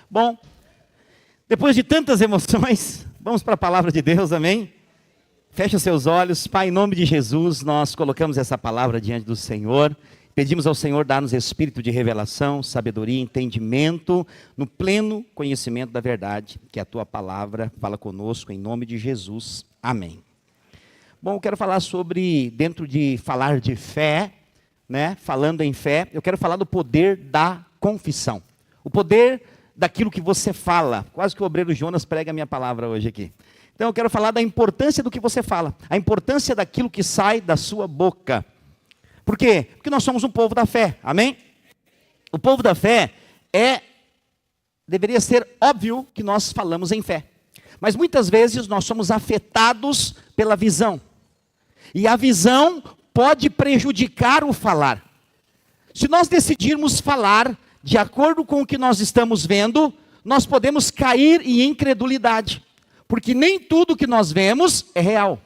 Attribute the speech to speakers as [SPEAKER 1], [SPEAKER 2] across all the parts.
[SPEAKER 1] Bom, depois de tantas emoções, vamos para a palavra de Deus, amém? Feche os seus olhos. Pai, em nome de Jesus, nós colocamos essa palavra diante do Senhor. Pedimos ao Senhor dar-nos espírito de revelação, sabedoria, entendimento, no pleno conhecimento da verdade, que a Tua palavra fala conosco, em nome de Jesus. Amém. Bom, eu quero falar sobre, dentro de falar de fé, né? Falando em fé, eu quero falar do poder da confissão. O poder daquilo que você fala. Quase que o obreiro Jonas prega a minha palavra hoje aqui. Então eu quero falar da importância do que você fala. A importância daquilo que sai da sua boca. Por quê? Porque nós somos um povo da fé, amém? O povo da fé deveria ser óbvio que nós falamos em fé. Mas muitas vezes nós somos afetados pela visão. E a visão pode prejudicar o falar. Se nós decidirmos falar de acordo com o que nós estamos vendo, nós podemos cair em incredulidade. Porque nem tudo que nós vemos é real.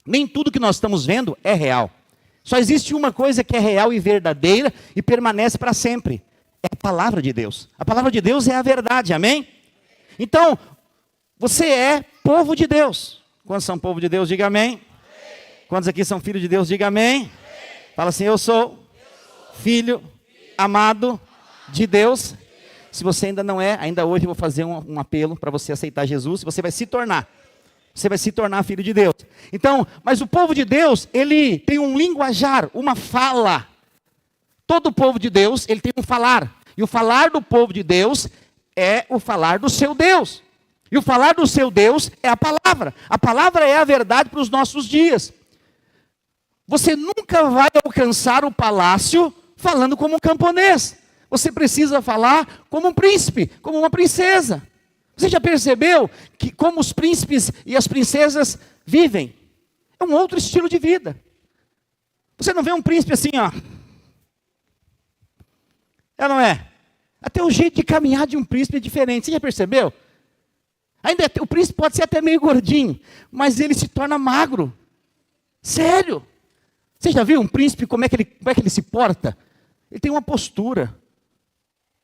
[SPEAKER 1] Nem tudo que nós estamos vendo é real. Só existe uma coisa que é real e verdadeira e permanece para sempre. É a palavra de Deus. A palavra de Deus é a verdade, amém? Então, você é povo de Deus. Quantos são povo de Deus? Diga amém. Quantos aqui são filhos de Deus? Diga amém. Fala assim, eu sou filho amado de Deus. Se você ainda não é, ainda hoje eu vou fazer um apelo para você aceitar Jesus. Você vai se tornar. Você vai se tornar filho de Deus. Então, mas o povo de Deus, ele tem um linguajar, uma fala. Todo o povo de Deus, ele tem um falar. E o falar do povo de Deus é o falar do seu Deus. E o falar do seu Deus é a palavra. A palavra é a verdade para os nossos dias. Você nunca vai alcançar o palácio falando como um camponês. Você precisa falar como um príncipe, como uma princesa. Você já percebeu que como os príncipes e as princesas vivem? É um outro estilo de vida. Você não vê um príncipe assim, ó. É ou não é? Até o jeito de caminhar de um príncipe é diferente. Você já percebeu? Ainda o príncipe pode ser até meio gordinho, mas ele se torna magro. Sério? Você já viu um príncipe, como é que ele se porta? Ele tem uma postura.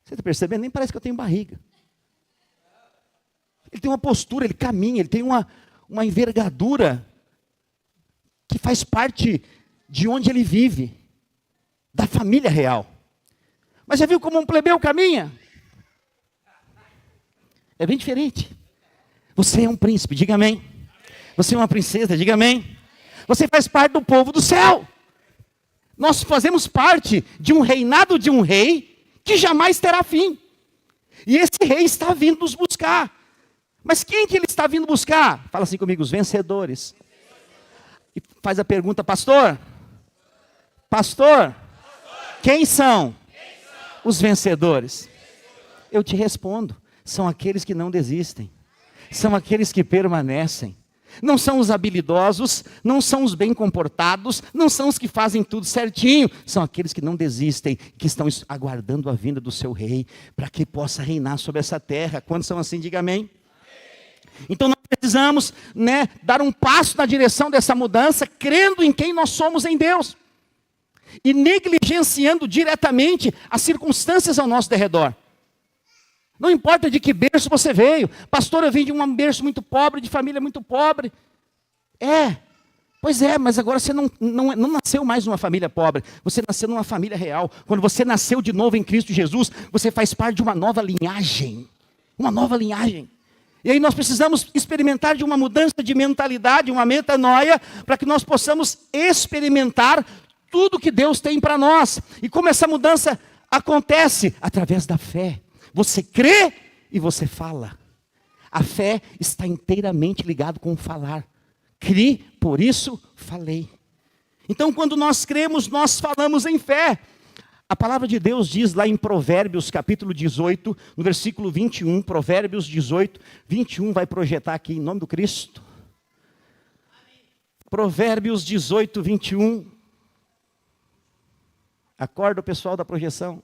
[SPEAKER 1] Você está percebendo? Nem parece que eu tenho barriga. Ele tem uma postura, ele caminha, ele tem uma envergadura que faz parte de onde ele vive, da família real. Mas já viu como um plebeu caminha? É bem diferente. Você é um príncipe, diga amém. Você é uma princesa, diga amém. Você faz parte do povo do céu. Nós fazemos parte de um reinado de um rei que jamais terá fim. E esse rei está vindo nos buscar. Mas quem que ele está vindo buscar? Fala assim comigo, os vencedores. E faz a pergunta, pastor, quem são os vencedores? Eu te respondo, são aqueles que não desistem. São aqueles que permanecem. Não são os habilidosos, não são os bem comportados, não são os que fazem tudo certinho. São aqueles que não desistem, que estão aguardando a vinda do seu rei, para que possa reinar sobre essa terra. Quantos são assim, diga amém. Então nós precisamos, dar um passo na direção dessa mudança, crendo em quem nós somos em Deus. E negligenciando diretamente as circunstâncias ao nosso derredor. Não importa de que berço você veio. Pastor, eu vim de um berço muito pobre, de família muito pobre. Pois é, mas agora você não nasceu mais numa família pobre. Você nasceu numa família real. Quando você nasceu de novo em Cristo Jesus, você faz parte de uma nova linhagem. Uma nova linhagem. E aí nós precisamos experimentar de uma mudança de mentalidade, uma metanoia, para que nós possamos experimentar tudo que Deus tem para nós. E como essa mudança acontece? Através da fé. Você crê e você fala. A fé está inteiramente ligada com o falar. Criei, por isso falei. Então, quando nós cremos, nós falamos em fé. A palavra de Deus diz lá em Provérbios, capítulo 18, no versículo 21, Provérbios 18, 21, vai projetar aqui em nome do Cristo. Provérbios 18, 21. Acorda o pessoal da projeção.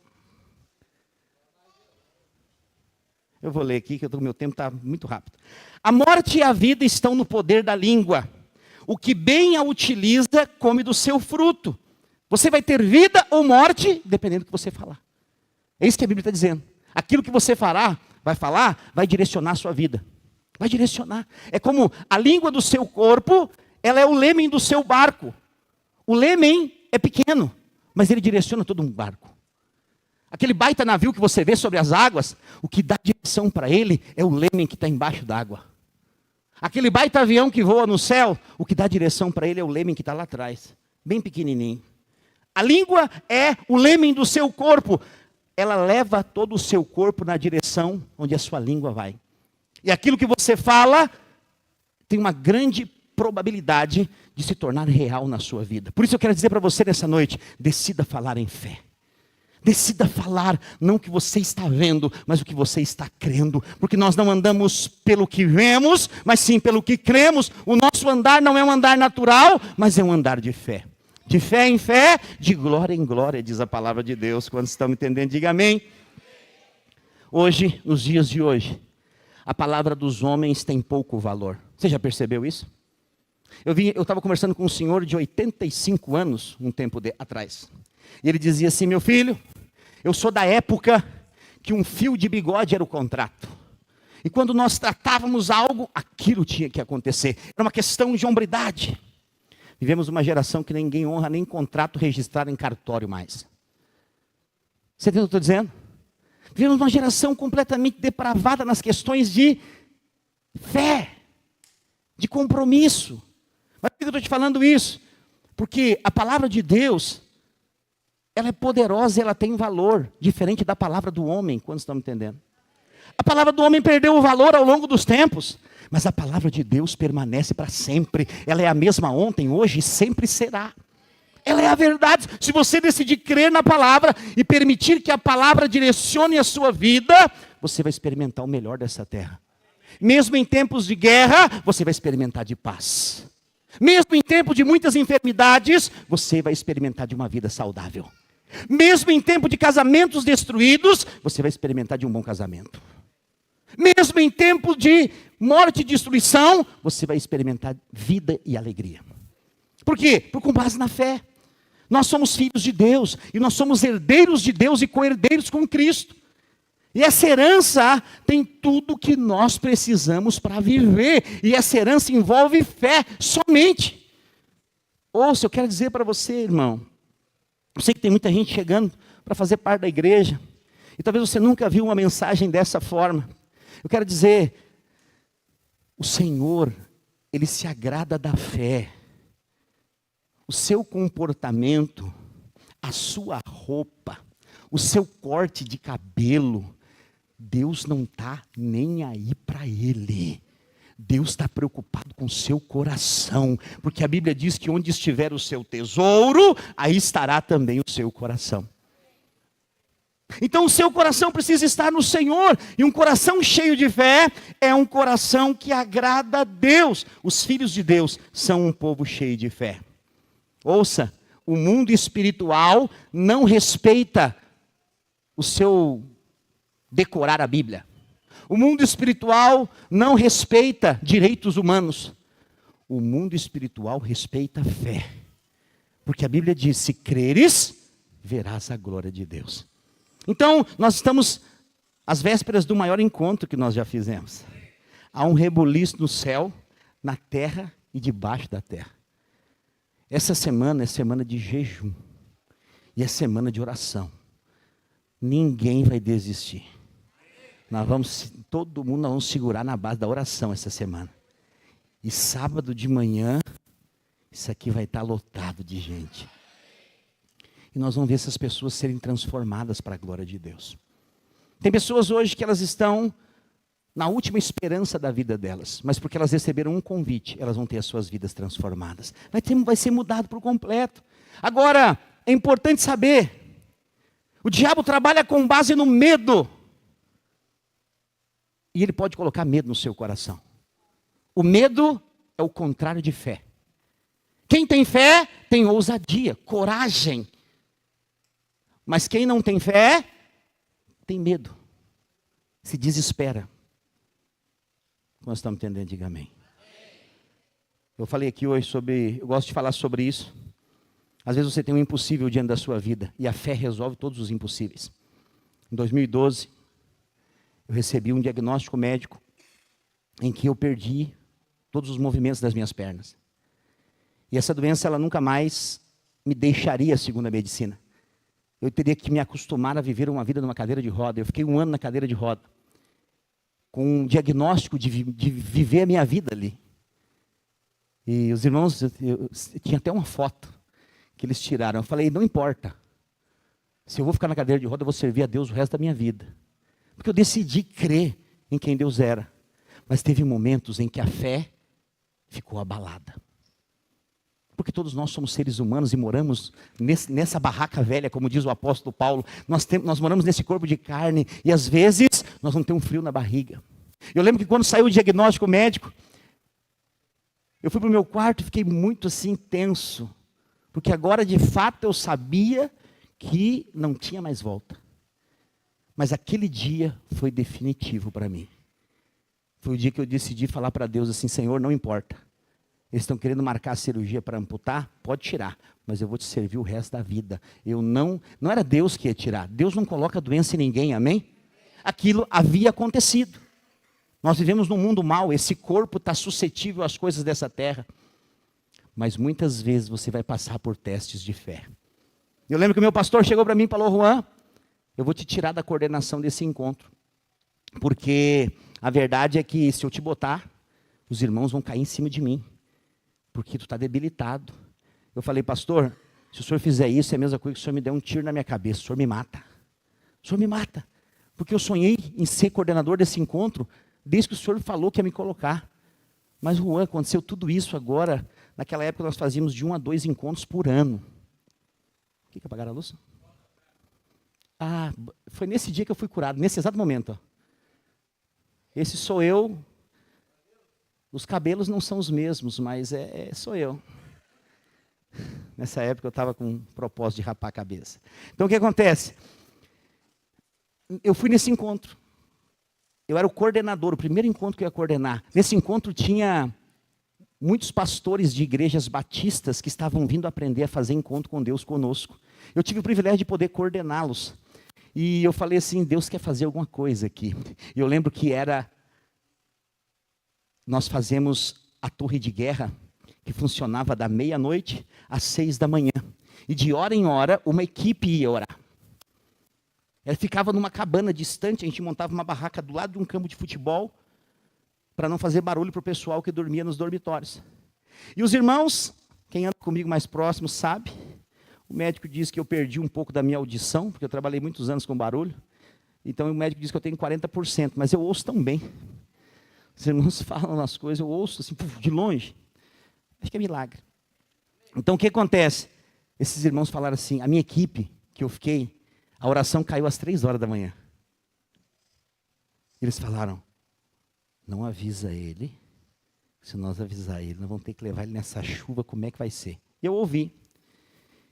[SPEAKER 1] Eu vou ler aqui, que o meu tempo está muito rápido. A morte e a vida estão no poder da língua. O que bem a utiliza, come do seu fruto. Você vai ter vida ou morte, dependendo do que você falar. É isso que a Bíblia está dizendo. Aquilo que você vai falar, vai direcionar a sua vida. Vai direcionar. É como a língua do seu corpo, ela é o lêmen do seu barco. O lêmen é pequeno, mas ele direciona todo um barco. Aquele baita navio que você vê sobre as águas, o que dá direção para ele é o lêmen que está embaixo d'água. Aquele baita avião que voa no céu, o que dá direção para ele é o lêmen que está lá atrás, bem pequenininho. A língua é o lêmen do seu corpo. Ela leva todo o seu corpo na direção onde a sua língua vai. E aquilo que você fala tem uma grande probabilidade de se tornar real na sua vida. Por isso eu quero dizer para você nessa noite, decida falar em fé. Decida falar, não o que você está vendo, mas o que você está crendo. Porque nós não andamos pelo que vemos, mas sim pelo que cremos. O nosso andar não é um andar natural, mas é um andar de fé. De fé em fé, de glória em glória, diz a palavra de Deus. Quando estão me entendendo, diga amém. Hoje, nos dias de hoje, a palavra dos homens tem pouco valor. Você já percebeu isso? Eu estava conversando com um senhor de 85 anos, um tempo atrás. E ele dizia assim, meu filho, eu sou da época que um fio de bigode era o contrato. E quando nós tratávamos algo, aquilo tinha que acontecer. Era uma questão de hombridade. Vivemos uma geração que ninguém honra nem contrato registrado em cartório mais. Você entende o que eu estou dizendo? Vivemos uma geração completamente depravada nas questões de fé, de compromisso. Mas por que eu estou te falando isso? Porque a palavra de Deus, ela é poderosa e ela tem valor, diferente da palavra do homem, quando estão me entendendo. A palavra do homem perdeu o valor ao longo dos tempos, mas a palavra de Deus permanece para sempre. Ela é a mesma ontem, hoje e sempre será. Ela é a verdade. Se você decidir crer na palavra e permitir que a palavra direcione a sua vida, você vai experimentar o melhor dessa terra. Mesmo em tempos de guerra, você vai experimentar de paz. Mesmo em tempo de muitas enfermidades, você vai experimentar de uma vida saudável. Mesmo em tempo de casamentos destruídos, você vai experimentar de um bom casamento. Mesmo em tempo de morte e destruição, você vai experimentar vida e alegria. Por quê? Porque com base na fé. Nós somos filhos de Deus, e nós somos herdeiros de Deus e co-herdeiros com Cristo. E essa herança tem tudo que nós precisamos para viver. E essa herança envolve fé somente. Ouça, eu quero dizer para você, irmão. Eu sei que tem muita gente chegando para fazer parte da igreja. E talvez você nunca viu uma mensagem dessa forma. Eu quero dizer, o Senhor, Ele se agrada da fé. O seu comportamento, a sua roupa, o seu corte de cabelo, Deus não está nem aí para ele. Deus está preocupado com o seu coração, porque a Bíblia diz que onde estiver o seu tesouro, aí estará também o seu coração. Então o seu coração precisa estar no Senhor, e um coração cheio de fé é um coração que agrada a Deus. Os filhos de Deus são um povo cheio de fé. Ouça, o mundo espiritual não respeita o seu decorar a Bíblia. O mundo espiritual não respeita direitos humanos. O mundo espiritual respeita a fé. Porque a Bíblia diz, se creres, verás a glória de Deus. Então, nós estamos às vésperas do maior encontro que nós já fizemos. Há um rebuliço no céu, na terra e debaixo da terra. Essa semana é semana de jejum. E é semana de oração. Ninguém vai desistir. Todo mundo nós vamos segurar na base da oração essa semana. E sábado de manhã, isso aqui vai estar lotado de gente. E nós vamos ver essas pessoas serem transformadas para a glória de Deus. Tem pessoas hoje que elas estão na última esperança da vida delas, mas porque elas receberam um convite, elas vão ter as suas vidas transformadas. Vai ser mudado por completo. Agora, é importante saber, o diabo trabalha com base no medo. E ele pode colocar medo no seu coração. O medo é o contrário de fé. Quem tem fé, tem ousadia, coragem. Mas quem não tem fé, tem medo. Se desespera. Nós estamos entendendo, diga amém. Eu falei aqui hoje eu gosto de falar sobre isso. Às vezes você tem um impossível diante da sua vida, e a fé resolve todos os impossíveis. Em 2012, eu recebi um diagnóstico médico em que eu perdi todos os movimentos das minhas pernas. E essa doença, ela nunca mais me deixaria, segundo a medicina. Eu teria que me acostumar a viver uma vida numa cadeira de roda. Eu fiquei 1 ano na cadeira de roda, com um diagnóstico de viver a minha vida ali. E os irmãos, eu tinha até uma foto que eles tiraram. Eu falei, não importa. Se eu vou ficar na cadeira de roda, eu vou servir a Deus o resto da minha vida. Porque eu decidi crer em quem Deus era. Mas teve momentos em que a fé ficou abalada. Porque todos nós somos seres humanos e moramos nessa barraca velha, como diz o apóstolo Paulo. Nós moramos nesse corpo de carne e às vezes nós vamos ter um frio na barriga. Eu lembro que quando saiu o diagnóstico médico, eu fui para o meu quarto e fiquei muito assim tenso. Porque agora de fato eu sabia que não tinha mais volta. Mas aquele dia foi definitivo para mim. Foi o dia que eu decidi falar para Deus assim, Senhor, não importa. Eles estão querendo marcar a cirurgia para amputar? Pode tirar, mas eu vou te servir o resto da vida. Não era Deus que ia tirar. Deus não coloca doença em ninguém, amém? Aquilo havia acontecido. Nós vivemos num mundo mau, esse corpo está suscetível às coisas dessa terra. Mas muitas vezes você vai passar por testes de fé. Eu lembro que o meu pastor chegou para mim e falou, Juan, eu vou te tirar da coordenação desse encontro. Porque a verdade é que se eu te botar, os irmãos vão cair em cima de mim. Porque tu está debilitado. Eu falei, pastor, se o senhor fizer isso, é a mesma coisa que o senhor me der um tiro na minha cabeça. O senhor me mata. O senhor me mata. Porque eu sonhei em ser coordenador desse encontro, desde que o senhor falou que ia me colocar. Mas, Juan, aconteceu tudo isso agora. Naquela época nós fazíamos de 1 a 2 encontros por ano. O que apagaram a luz? Ah, foi nesse dia que eu fui curado, nesse exato momento. Ó. Esse sou eu. Os cabelos não são os mesmos, mas sou eu. Nessa época eu estava com um propósito de rapar a cabeça. Então o que acontece? Eu fui nesse encontro. Eu era o coordenador, o primeiro encontro que eu ia coordenar. Nesse encontro tinha muitos pastores de igrejas batistas que estavam vindo aprender a fazer encontro com Deus conosco. Eu tive o privilégio de poder coordená-los. E eu falei assim, Deus quer fazer alguma coisa aqui. Eu lembro que nós fazemos a torre de guerra, que funcionava da meia-noite às 6 da manhã. E de hora em hora, uma equipe ia orar. Ela ficava numa cabana distante, a gente montava uma barraca do lado de um campo de futebol, para não fazer barulho para o pessoal que dormia nos dormitórios. E os irmãos, quem anda comigo mais próximo sabe, o médico disse que eu perdi um pouco da minha audição, porque eu trabalhei muitos anos com barulho, então o médico disse que eu tenho 40%, mas eu ouço tão bem. Os irmãos falam as coisas, eu ouço assim, de longe. Acho que é milagre. Então o que acontece? Esses irmãos falaram assim, a minha equipe, que eu fiquei, a oração caiu às 3 horas da manhã. Eles falaram, não avisa ele, se nós avisar ele, nós vamos ter que levar ele nessa chuva, como é que vai ser? Eu ouvi.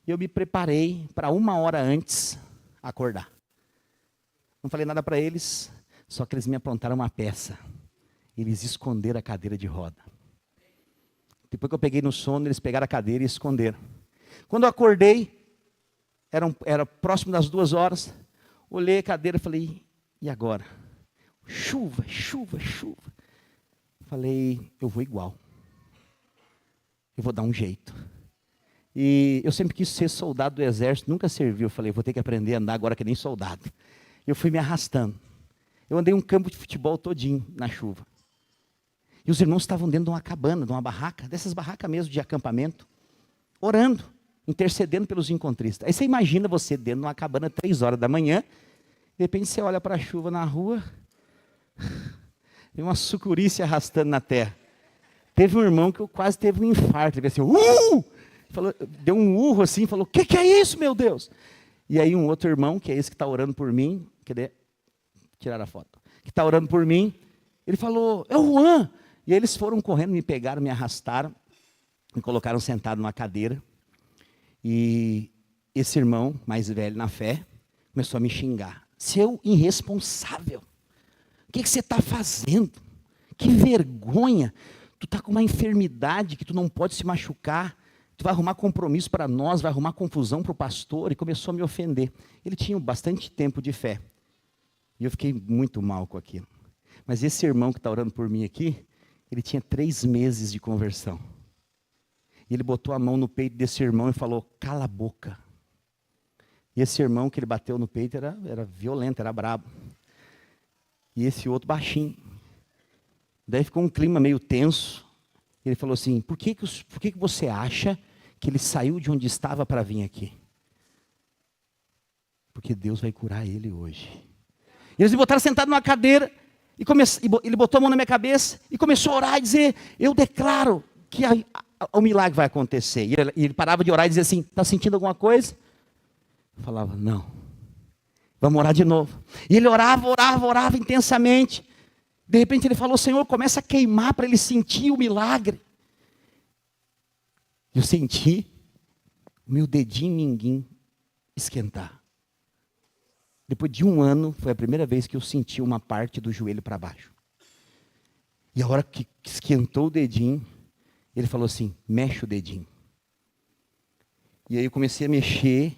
[SPEAKER 1] Eu me preparei para 1 hora antes acordar. Não falei nada para eles, só que eles me aprontaram uma peça. Eles esconderam a cadeira de roda. Depois que eu peguei no sono, eles pegaram a cadeira e esconderam. Quando eu acordei, era próximo das 2 horas, olhei a cadeira e falei, e agora? Chuva, chuva, chuva. Falei, eu vou igual. Eu vou dar um jeito. E eu sempre quis ser soldado do exército, nunca serviu. Eu falei, vou ter que aprender a andar agora que nem soldado. Eu fui me arrastando. Eu andei um campo de futebol todinho na chuva. E os irmãos estavam dentro de uma cabana, de uma barraca, dessas barracas mesmo de acampamento, orando, intercedendo pelos encontristas. Aí você imagina você dentro de uma cabana 3 horas da manhã, de repente você olha para a chuva na rua, e uma sucuri se arrastando na terra. Teve um irmão que quase teve um infarto, ele veio assim, falou, deu um urro assim, falou, o que é isso, meu Deus? E aí um outro irmão, que é esse que está orando por mim, cadê? Tiraram a foto. Que está orando por mim, ele falou, é o Juan. E aí eles foram correndo, me pegaram, me arrastaram, me colocaram sentado numa cadeira. E esse irmão, mais velho na fé, começou a me xingar. Seu irresponsável, o que você está fazendo? Que vergonha, tu está com uma enfermidade que tu não pode se machucar, tu vai arrumar compromisso para nós, vai arrumar confusão para o pastor, e começou a me ofender. Ele tinha bastante tempo de fé. E eu fiquei muito mal com aquilo. Mas esse irmão que está orando por mim aqui, ele tinha 3 meses de conversão. E ele botou a mão no peito desse irmão e falou, cala a boca. E esse irmão que ele bateu no peito era violento, era brabo. E esse outro baixinho. Daí ficou um clima meio tenso. Ele falou assim, por que você acha que ele saiu de onde estava para vir aqui? Porque Deus vai curar ele hoje. E eles me botaram sentado numa cadeira, e ele botou a mão na minha cabeça, e começou a orar e dizer, eu declaro que o milagre vai acontecer. E ele parava de orar e dizia assim, está sentindo alguma coisa? Eu falava, não. Vamos orar de novo. E ele orava intensamente. De repente ele falou, Senhor, começa a queimar para ele sentir o milagre. Eu senti o meu dedinho mindinho esquentar. Depois de 1 ano, foi a primeira vez que eu senti uma parte do joelho para baixo. E a hora que esquentou o dedinho, ele falou assim, mexe o dedinho. E aí eu comecei a mexer,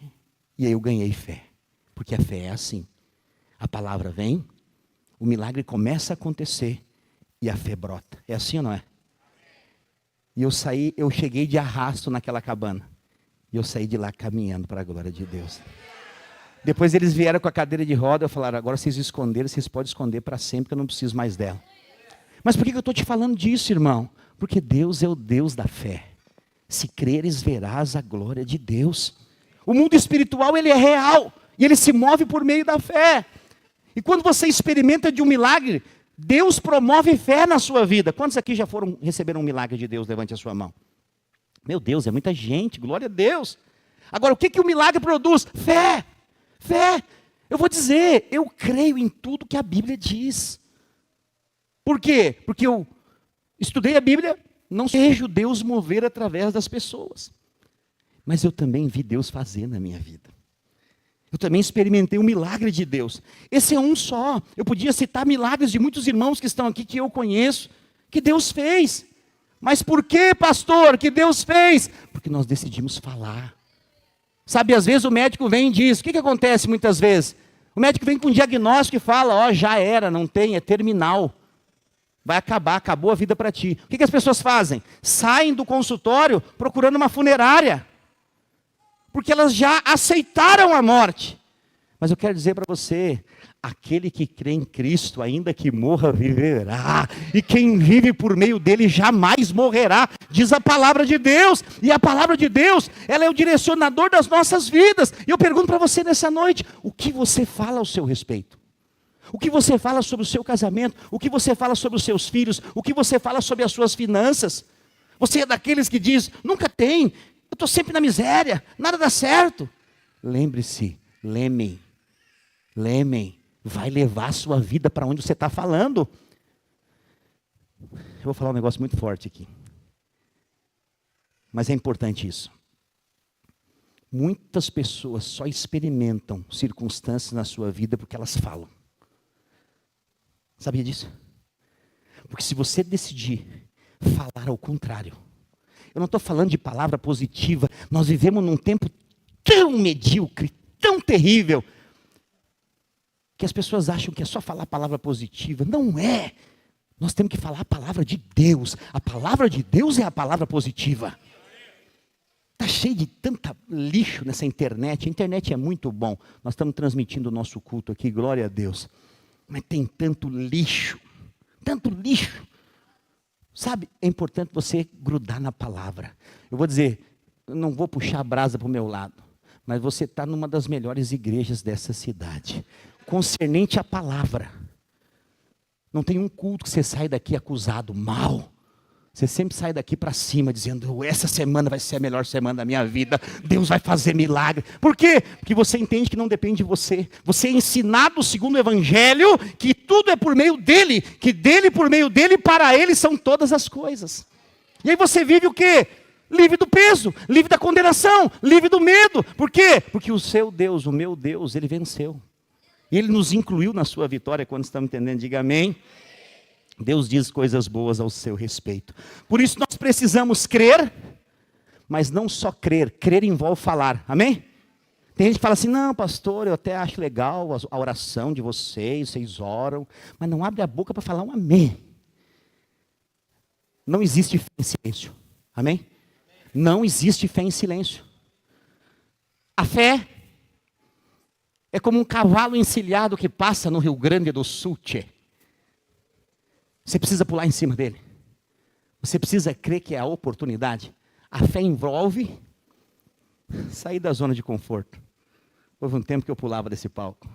[SPEAKER 1] e aí eu ganhei fé. Porque a fé é assim. A palavra vem, o milagre começa a acontecer, e a fé brota. É assim ou não é? E eu cheguei de arrasto naquela cabana. E eu saí de lá caminhando para a glória de Deus. Depois eles vieram com a cadeira de roda, eu falaram, agora vocês esconderam, vocês podem esconder para sempre, que eu não preciso mais dela. Mas por que eu estou te falando disso, irmão? Porque Deus é o Deus da fé. Se creres, verás a glória de Deus. O mundo espiritual, ele é real, e ele se move por meio da fé. E quando você experimenta de um milagre, Deus promove fé na sua vida. Quantos aqui já receberam um milagre de Deus? Levante a sua mão. Meu Deus, é muita gente, glória a Deus. Agora, o que o milagre produz? Fé. Fé. Eu vou dizer, eu creio em tudo que a Bíblia diz. Por quê? Porque eu estudei a Bíblia, não vejo Deus mover através das pessoas. Mas eu também vi Deus fazer na minha vida. Eu também experimentei um milagre de Deus. Esse é um só. Eu podia citar milagres de muitos irmãos que estão aqui, que eu conheço, que Deus fez. Mas por que, pastor, que Deus fez? Porque nós decidimos falar. Sabe, às vezes o médico vem e diz, o que acontece muitas vezes? O médico vem com um diagnóstico e fala, já era, não tem, é terminal. Vai acabar, acabou a vida para ti. O que as pessoas fazem? Saem do consultório procurando uma funerária. Porque elas já aceitaram a morte. Mas eu quero dizer para você, aquele que crê em Cristo, ainda que morra, viverá. E quem vive por meio dele jamais morrerá, diz a palavra de Deus. E a palavra de Deus, ela é o direcionador das nossas vidas. E eu pergunto para você nessa noite, o que você fala ao seu respeito? O que você fala sobre o seu casamento? O que você fala sobre os seus filhos? O que você fala sobre as suas finanças? Você é daqueles que diz, nunca tem, eu estou sempre na miséria, nada dá certo. Lembre-se, Lêmen vai levar a sua vida para onde você está falando. Eu vou falar um negócio muito forte aqui. Mas é importante isso. Muitas pessoas só experimentam circunstâncias na sua vida porque elas falam. Sabia disso? Porque se você decidir falar ao contrário, eu não estou falando de palavra positiva, nós vivemos num tempo tão medíocre, tão terrível, que as pessoas acham que é só falar a palavra positiva. Não é. Nós temos que falar a palavra de Deus. A palavra de Deus é a palavra positiva. Está cheio de tanta lixo nessa internet. A internet é muito bom. Nós estamos transmitindo o nosso culto aqui, glória a Deus. Mas tem tanto lixo. Tanto lixo. Sabe, é importante você grudar na palavra. Eu vou dizer, eu não vou puxar a brasa para o meu lado, mas você está numa das melhores igrejas dessa cidade. Concernente à palavra. Não tem um culto que você sai daqui acusado mal. Você sempre sai daqui para cima dizendo, essa semana vai ser a melhor semana da minha vida. Deus vai fazer milagre. Por quê? Porque você entende que não depende de você. Você é ensinado segundo o Evangelho que tudo é por meio dele. Que dele, por meio dele, para ele são todas as coisas. E aí você vive o quê? Livre do peso, livre da condenação, livre do medo. Por quê? Porque o seu Deus, o meu Deus, ele venceu. Ele nos incluiu na sua vitória, quando estamos entendendo, diga amém. Deus diz coisas boas ao seu respeito. Por isso nós precisamos crer, mas não só crer. Crer envolve falar, amém? Tem gente que fala assim, não, pastor, eu até acho legal a oração de vocês oram, mas não abre a boca para falar um amém. Não existe fé em silêncio. Amém? Não existe fé em silêncio. A fé é como um cavalo encilhado que passa no Rio Grande do Sul, tchê. Você precisa pular em cima dele. Você precisa crer que é a oportunidade. A fé envolve sair da zona de conforto. Houve um tempo que eu pulava desse palco.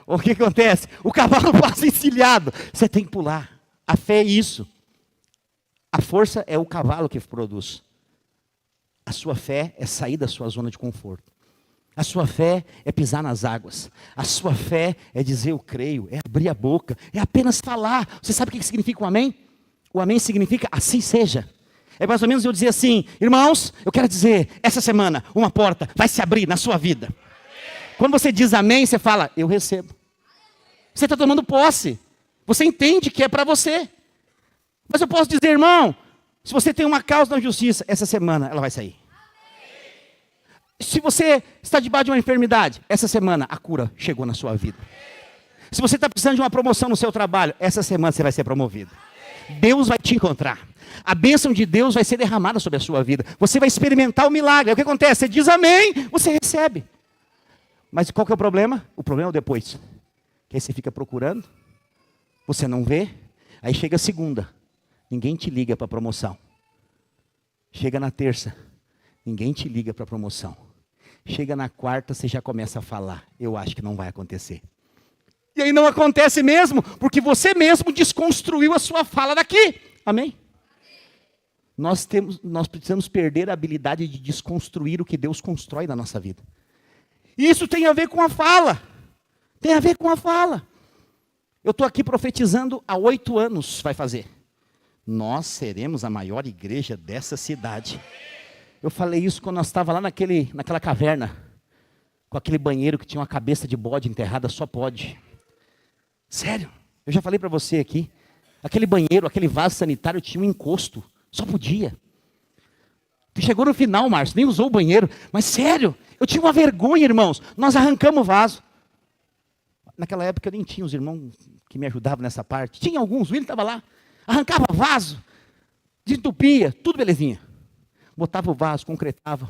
[SPEAKER 1] O que acontece? O cavalo passa encilhado. Você tem que pular. A fé é isso. A força é o cavalo que produz. A sua fé é sair da sua zona de conforto. A sua fé é pisar nas águas. A sua fé é dizer eu creio, é abrir a boca, é apenas falar. Você sabe o que significa o amém? O amém significa assim seja. É mais ou menos eu dizer assim, irmãos, eu quero dizer, essa semana uma porta vai se abrir na sua vida. Quando você diz amém, você fala, eu recebo. Você está tomando posse. Você entende que é para você. Mas eu posso dizer, irmão, se você tem uma causa na justiça, essa semana ela vai sair. Se você está debaixo de uma enfermidade, essa semana a cura chegou na sua vida. Se você está precisando de uma promoção no seu trabalho, essa semana você vai ser promovido. Deus vai te encontrar. A bênção de Deus vai ser derramada sobre a sua vida. Você vai experimentar o milagre. É o que acontece? Você diz amém, você recebe. Mas qual que é o problema? O problema é o depois. Que aí você fica procurando, você não vê, aí chega a segunda, ninguém te liga para a promoção. Chega na terça, ninguém te liga para a promoção. Chega na quarta, você já começa a falar, eu acho que não vai acontecer. E aí não acontece mesmo, porque você mesmo desconstruiu a sua fala daqui. Amém? Nós precisamos perder a habilidade de desconstruir o que Deus constrói na nossa vida. E isso tem a ver com a fala. Tem a ver com a fala. Eu estou aqui profetizando há 8 anos, vai fazer. Nós seremos a maior igreja dessa cidade. Eu falei isso quando nós estávamos lá naquela caverna, com aquele banheiro que tinha uma cabeça de bode enterrada, só pode. Sério, eu já falei para você aqui. Aquele banheiro, aquele vaso sanitário tinha um encosto, só podia. Chegou no final, Márcio, nem usou o banheiro. Mas sério, eu tinha uma vergonha, irmãos. Nós arrancamos o vaso. Naquela época eu nem tinha os irmãos que me ajudavam nessa parte. Tinha alguns, o William estava lá. Arrancava vaso, desentupia, tudo belezinha. Botava o vaso, concretava.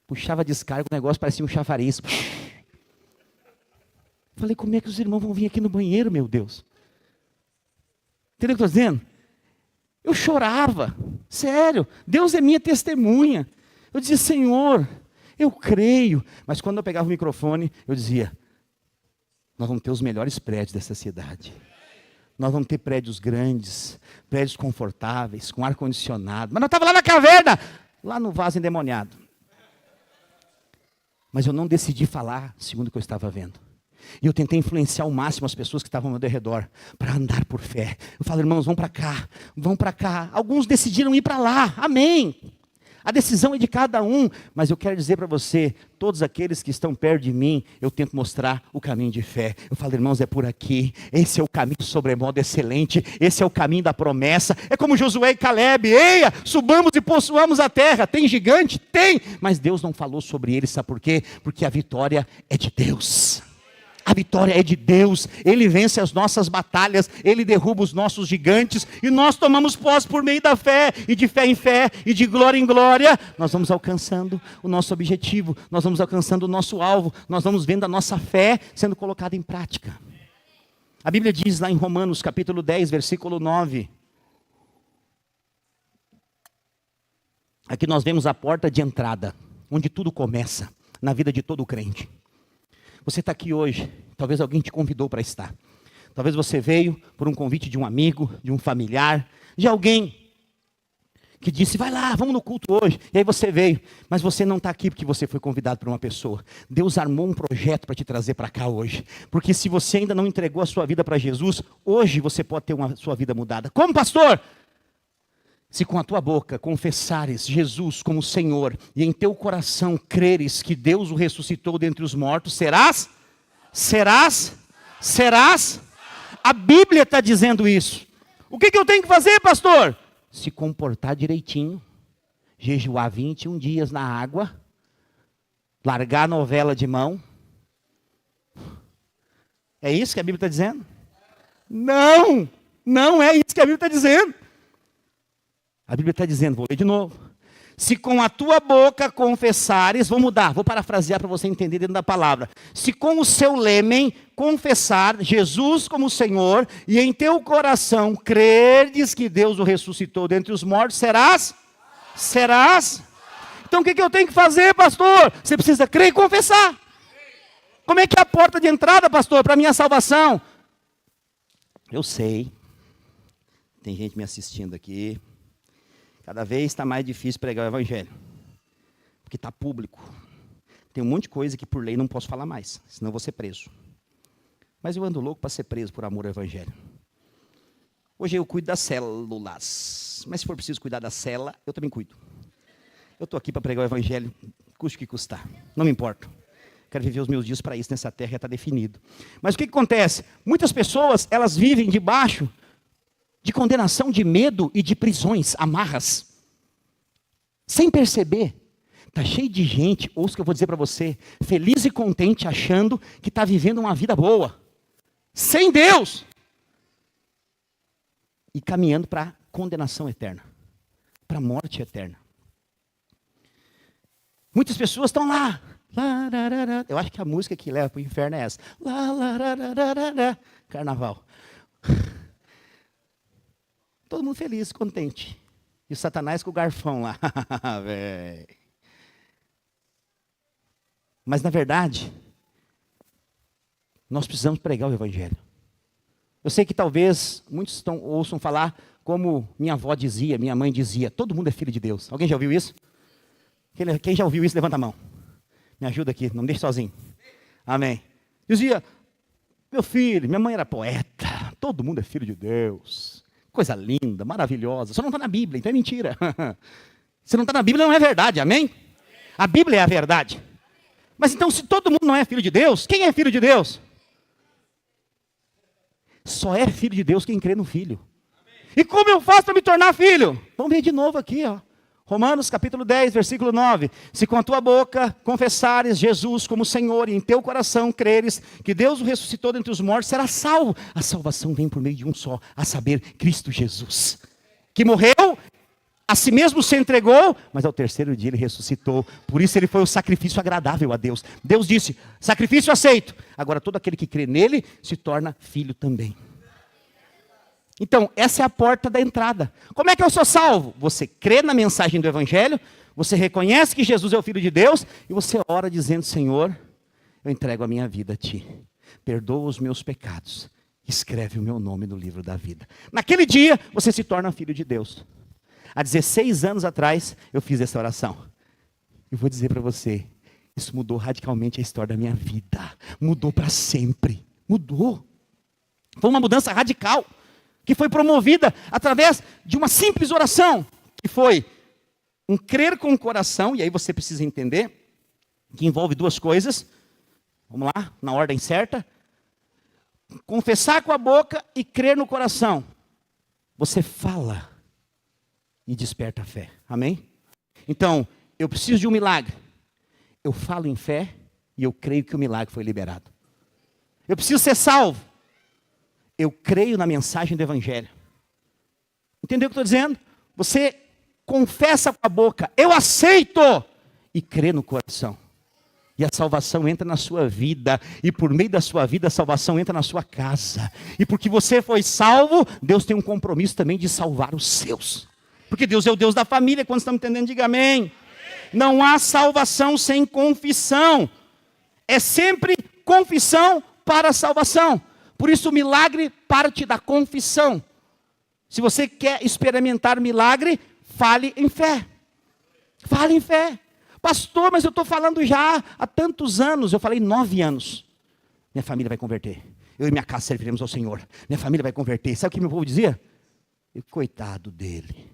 [SPEAKER 1] Puxava a descarga, o negócio parecia um chafariz. Falei, como é que os irmãos vão vir aqui no banheiro, meu Deus? Entendeu o que eu estou dizendo? Eu chorava, sério. Deus é minha testemunha. Eu dizia, Senhor, eu creio. Mas quando eu pegava o microfone, eu dizia, nós vamos ter os melhores prédios dessa cidade. Nós vamos ter prédios grandes, prédios confortáveis, com ar-condicionado. Mas nós estávamos lá na caverna, lá no vaso endemoniado. Mas eu não decidi falar segundo o que eu estava vendo. E eu tentei influenciar ao máximo as pessoas que estavam ao meu redor, para andar por fé. Eu falo, irmãos, vão para cá, vão para cá. Alguns decidiram ir para lá, amém. A decisão é de cada um, mas eu quero dizer para você, todos aqueles que estão perto de mim, eu tento mostrar o caminho de fé. Eu falo, irmãos, é por aqui, esse é o caminho sobremodo excelente, esse é o caminho da promessa. É como Josué e Caleb, eia, subamos e possuamos a terra. Tem gigante? Tem, mas Deus não falou sobre ele, sabe por quê? Porque a vitória é de Deus. A vitória é de Deus, Ele vence as nossas batalhas, Ele derruba os nossos gigantes, e nós tomamos posse por meio da fé, e de fé em fé, e de glória em glória, nós vamos alcançando o nosso objetivo, nós vamos alcançando o nosso alvo, nós vamos vendo a nossa fé sendo colocada em prática. A Bíblia diz lá em Romanos capítulo 10, versículo 9, aqui nós vemos a porta de entrada, onde tudo começa, na vida de todo crente. Você está aqui hoje, talvez alguém te convidou para estar. Talvez você veio por um convite de um amigo, de um familiar, de alguém que disse, vai lá, vamos no culto hoje. E aí você veio, mas você não está aqui porque você foi convidado por uma pessoa. Deus armou um projeto para te trazer para cá hoje. Porque se você ainda não entregou a sua vida para Jesus, hoje você pode ter sua vida mudada. Como pastor? Se com a tua boca confessares Jesus como Senhor e em teu coração creres que Deus o ressuscitou dentre os mortos, serás? A Bíblia está dizendo isso. O que eu tenho que fazer, pastor? Se comportar direitinho. jejuar 21 dias na água, largar a novela de mão. É isso que a Bíblia está dizendo? Não, não é isso que a Bíblia está dizendo. A Bíblia está dizendo, vou ler de novo. Se com a tua boca confessares, vou mudar, vou parafrasear para você entender dentro da palavra. Se com o seu lêmen confessar Jesus como Senhor, e em teu coração creres que Deus o ressuscitou dentre os mortos, serás? Então o que eu tenho que fazer, pastor? Você precisa crer e confessar. Como é que é a porta de entrada, pastor, para a minha salvação? Eu sei, tem gente me assistindo aqui. Cada vez está mais difícil pregar o evangelho, porque está público. Tem um monte de coisa que por lei não posso falar mais, senão vou ser preso. Mas eu ando louco para ser preso por amor ao evangelho. Hoje eu cuido das células, mas se for preciso cuidar da célula, eu também cuido. Eu estou aqui para pregar o evangelho, custe o que custar, não me importa. Quero viver os meus dias para isso nessa terra, já está definido. Mas o que acontece? Muitas pessoas, elas vivem debaixo de condenação, de medo e de prisões, amarras. Sem perceber. Está cheio de gente, ouça o que eu vou dizer para você, feliz e contente, achando que está vivendo uma vida boa. Sem Deus. E caminhando para a condenação eterna. Para a morte eterna. Muitas pessoas estão lá. Eu acho que a música que leva para o inferno é essa. Carnaval. Todo mundo feliz, contente. E o Satanás com o garfão lá. Mas na verdade, nós precisamos pregar o evangelho. Eu sei que talvez muitos ouçam falar como minha avó dizia, minha mãe dizia, todo mundo é filho de Deus. Alguém já ouviu isso? Quem já ouviu isso, levanta a mão. Me ajuda aqui, não me deixe sozinho. Amém. Dizia, meu filho, minha mãe era poeta, todo mundo é filho de Deus. Coisa linda, maravilhosa. Só não está na Bíblia, então é mentira. Se não está na Bíblia, não é verdade, amém? A Bíblia é a verdade. Mas então, se todo mundo não é filho de Deus, quem é filho de Deus? Só é filho de Deus quem crê no Filho. E como eu faço para me tornar filho? Vamos ver de novo aqui, ó. Romanos capítulo 10, versículo 9. Se com a tua boca confessares Jesus como Senhor e em teu coração creres que Deus o ressuscitou dentre os mortos, serás salvo. A salvação vem por meio de um só, a saber, Cristo Jesus. Que morreu, a si mesmo se entregou, mas ao terceiro dia ele ressuscitou. Por isso ele foi o sacrifício agradável a Deus. Deus disse, sacrifício aceito. Agora todo aquele que crê nele se torna filho também. Então, essa é a porta da entrada. Como é que eu sou salvo? Você crê na mensagem do Evangelho, você reconhece que Jesus é o Filho de Deus, e você ora dizendo, Senhor, eu entrego a minha vida a Ti. Perdoa os meus pecados. Escreve o meu nome no livro da vida. Naquele dia, você se torna filho de Deus. Há 16 anos atrás, eu fiz essa oração. Eu vou dizer para você, isso mudou radicalmente a história da minha vida. Mudou para sempre. Mudou. Foi uma mudança radical. Que foi promovida através de uma simples oração, que foi um crer com o coração, e aí você precisa entender, que envolve duas coisas, vamos lá, na ordem certa, confessar com a boca e crer no coração. Você fala e desperta a fé, amém? Então, eu preciso de um milagre, eu falo em fé e eu creio que o milagre foi liberado. Eu preciso ser salvo. Eu creio na mensagem do Evangelho. Entendeu o que eu estou dizendo? Você confessa com a boca, eu aceito, e crê no coração. E a salvação entra na sua vida, e por meio da sua vida a salvação entra na sua casa. E porque você foi salvo, Deus tem um compromisso também de salvar os seus. Porque Deus é o Deus da família, quando estamos entendendo, diga amém. Não há salvação sem confissão. É sempre confissão para a salvação. Por isso o milagre parte da confissão. Se você quer experimentar milagre, fale em fé. Fale em fé. Pastor, mas eu estou falando já há tantos anos. Eu falei 9 anos. Minha família vai converter. Eu e minha casa serviremos ao Senhor. Minha família vai converter. Sabe o que meu povo dizia? Coitado dele.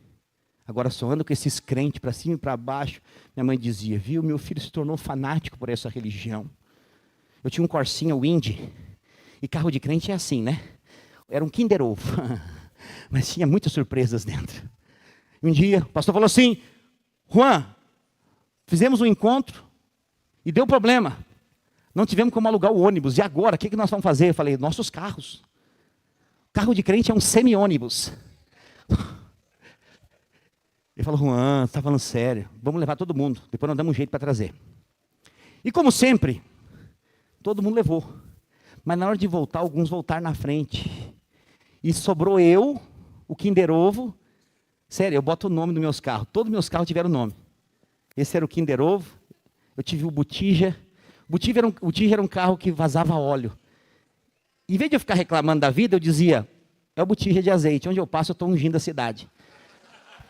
[SPEAKER 1] Agora só ando com esses crentes para cima e para baixo. Minha mãe dizia, viu, meu filho se tornou fanático por essa religião. Eu tinha um Corsinha Windy. E carro de crente é assim, né? Era um Kinder Ovo. Mas tinha muitas surpresas dentro. Um dia, o pastor falou assim, Juan, fizemos um encontro e deu problema. Não tivemos como alugar o ônibus. E agora, o que nós vamos fazer? Eu falei, nossos carros. Carro de crente é um semi-ônibus. Ele falou, Juan, você está falando sério. Vamos levar todo mundo. Depois nós damos um jeito para trazer. E como sempre, todo mundo levou. Mas na hora de voltar, alguns voltaram na frente. E sobrou eu, o Kinder Ovo. Sério, eu boto o nome dos meus carros. Todos os meus carros tiveram nome. Esse era o Kinder Ovo. Eu tive o Botija. O Botija era um carro que vazava óleo. Em vez de eu ficar reclamando da vida, eu dizia, é o Botija de azeite. Onde eu passo, eu estou ungindo a cidade.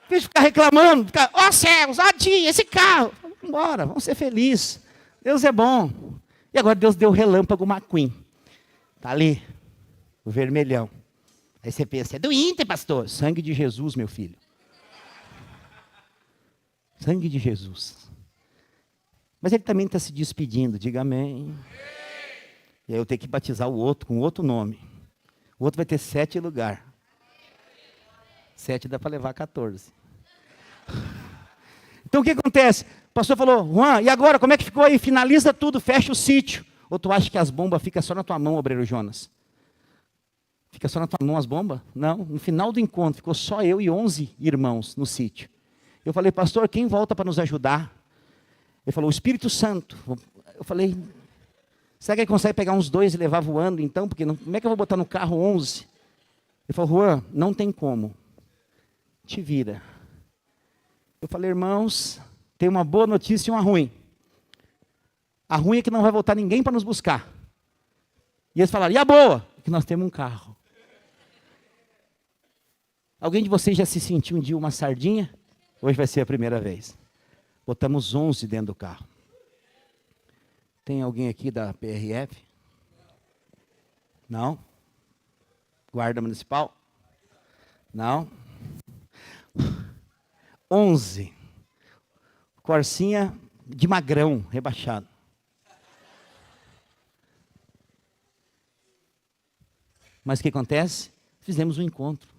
[SPEAKER 1] Em vez de ficar reclamando, ó céus, ó dia, esse carro. Vamos embora, vamos ser felizes. Deus é bom. E agora Deus deu o relâmpago McQueen. Está ali, o vermelhão. Aí você pensa, é do Inter, pastor. Sangue de Jesus, meu filho. Sangue de Jesus. Mas ele também está se despedindo, diga amém. E aí eu tenho que batizar o outro com outro nome. O outro vai ter 7 lugares. 7 dá para levar 14. Então o que acontece? O pastor falou, Juan, e agora, como é que ficou aí? Finaliza tudo, fecha o sítio. Ou tu acha que as bombas ficam só na tua mão, obreiro Jonas? Fica só na tua mão as bombas? Não, no final do encontro, ficou só eu e 11 irmãos no sítio. Eu falei, pastor, quem volta para nos ajudar? Ele falou, o Espírito Santo. Eu falei, será que ele consegue pegar uns 2 e levar voando então? Porque como é que eu vou botar no carro 11? Ele falou, Juan, não tem como. Te vira. Eu falei, irmãos, tem uma boa notícia e uma ruim. A ruim é que não vai voltar ninguém para nos buscar. E eles falaram, e a boa? É que nós temos um carro. Alguém de vocês já se sentiu um dia uma sardinha? Hoje vai ser a primeira vez. Botamos 11 dentro do carro. Tem alguém aqui da PRF? Não? Guarda Municipal? Não? 11. Corsinha de magrão, rebaixado. Mas o que acontece? Fizemos um encontro.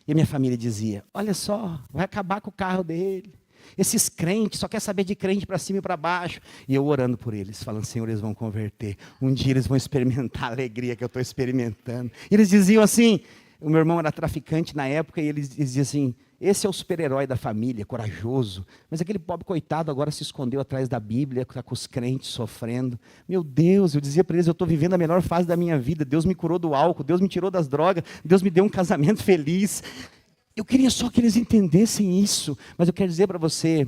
[SPEAKER 1] E a minha família dizia, olha só, vai acabar com o carro dele. Esses crentes, só quer saber de crente para cima e para baixo. E eu orando por eles, falando, Senhor, eles vão converter. Um dia eles vão experimentar a alegria que eu estou experimentando. E eles diziam assim, o meu irmão era traficante na época, e eles diziam assim, esse é o super-herói da família, corajoso. Mas aquele pobre coitado agora se escondeu atrás da Bíblia, está com os crentes sofrendo. Meu Deus, eu dizia para eles, eu estou vivendo a melhor fase da minha vida. Deus me curou do álcool, Deus me tirou das drogas, Deus me deu um casamento feliz. Eu queria só que eles entendessem isso. Mas eu quero dizer para você,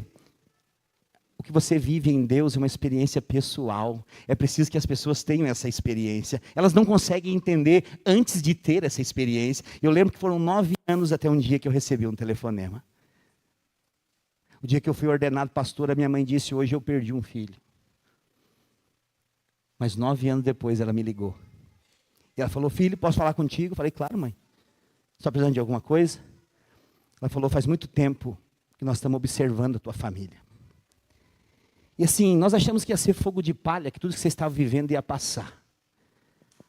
[SPEAKER 1] o que você vive em Deus é uma experiência pessoal. É preciso que as pessoas tenham essa experiência. Elas não conseguem entender antes de ter essa experiência. Eu lembro que foram 9 anos até um dia que eu recebi um telefonema. O dia que eu fui ordenado pastor, a minha mãe disse, hoje eu perdi um filho. Mas 9 anos depois ela me ligou. E ela falou, filho, posso falar contigo? Eu falei, claro, mãe. Só precisando de alguma coisa? Ela falou, faz muito tempo que nós estamos observando a tua família. E assim, nós achamos que ia ser fogo de palha, que tudo que você estava vivendo ia passar.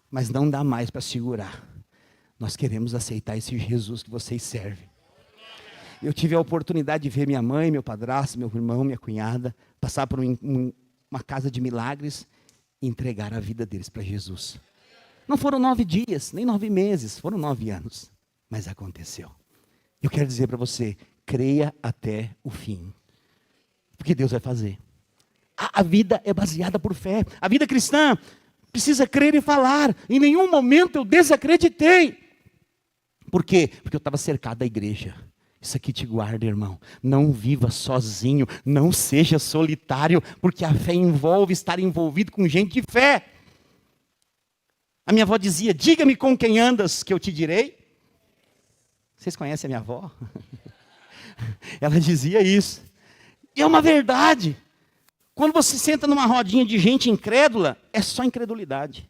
[SPEAKER 1] Mas não dá mais para segurar. Nós queremos aceitar esse Jesus que vocês servem. Eu tive a oportunidade de ver minha mãe, meu padrasto, meu irmão, minha cunhada, passar por uma casa de milagres e entregar a vida deles para Jesus. Não foram 9 dias, nem 9 meses, foram 9 anos. Mas aconteceu. Eu quero dizer para você, creia até o fim. Porque Deus vai fazer. A vida é baseada por fé. A vida cristã precisa crer e falar. Em nenhum momento eu desacreditei. Por quê? Porque eu estava cercado da igreja. Isso aqui te guarda, irmão. Não viva sozinho. Não seja solitário. Porque a fé envolve estar envolvido com gente de fé. A minha avó dizia, diga-me com quem andas que eu te direi. Vocês conhecem a minha avó? Ela dizia isso. E é uma verdade. Quando você senta numa rodinha de gente incrédula, é só incredulidade.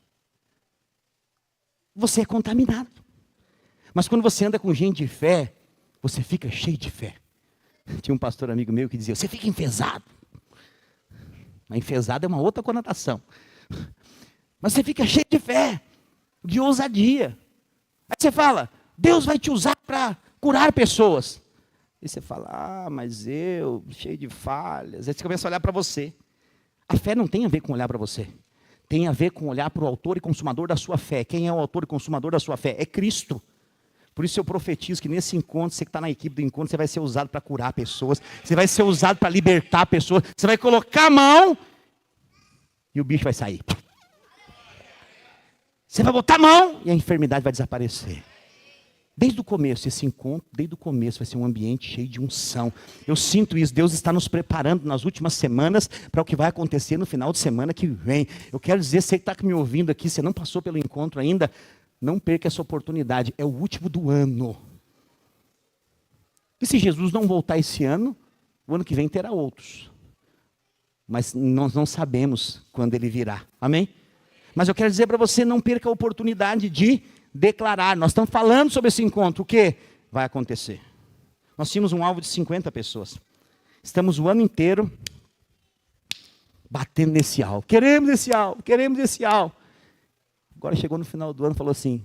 [SPEAKER 1] Você é contaminado. Mas quando você anda com gente de fé, você fica cheio de fé. Tinha um pastor amigo meu que dizia, você fica enfesado. Mas enfesado é uma outra conotação. Mas você fica cheio de fé, de ousadia. Aí você fala, Deus vai te usar para curar pessoas. E você fala, mas eu, cheio de falhas. Aí você começa a olhar para você. A fé não tem a ver com olhar para você. Tem a ver com olhar para o autor e consumador da sua fé. Quem é o autor e consumador da sua fé? É Cristo. Por isso eu profetizo que nesse encontro, você que está na equipe do encontro, você vai ser usado para curar pessoas. Você vai ser usado para libertar pessoas. Você vai colocar a mão e o bicho vai sair. Você vai botar a mão e a enfermidade vai desaparecer. Desde o começo, esse encontro, desde o começo, vai ser um ambiente cheio de unção. Eu sinto isso, Deus está nos preparando nas últimas semanas para o que vai acontecer no final de semana que vem. Eu quero dizer, você que está me ouvindo aqui, você não passou pelo encontro ainda, não perca essa oportunidade, é o último do ano. E se Jesus não voltar esse ano, o ano que vem terá outros. Mas nós não sabemos quando ele virá, amém? Mas eu quero dizer para você, não perca a oportunidade de declarar. Nós estamos falando sobre esse encontro. O que vai acontecer? Nós tínhamos um alvo de 50 pessoas. Estamos o ano inteiro batendo nesse alvo. Queremos esse alvo, queremos esse alvo. Agora chegou no final do ano e falou assim,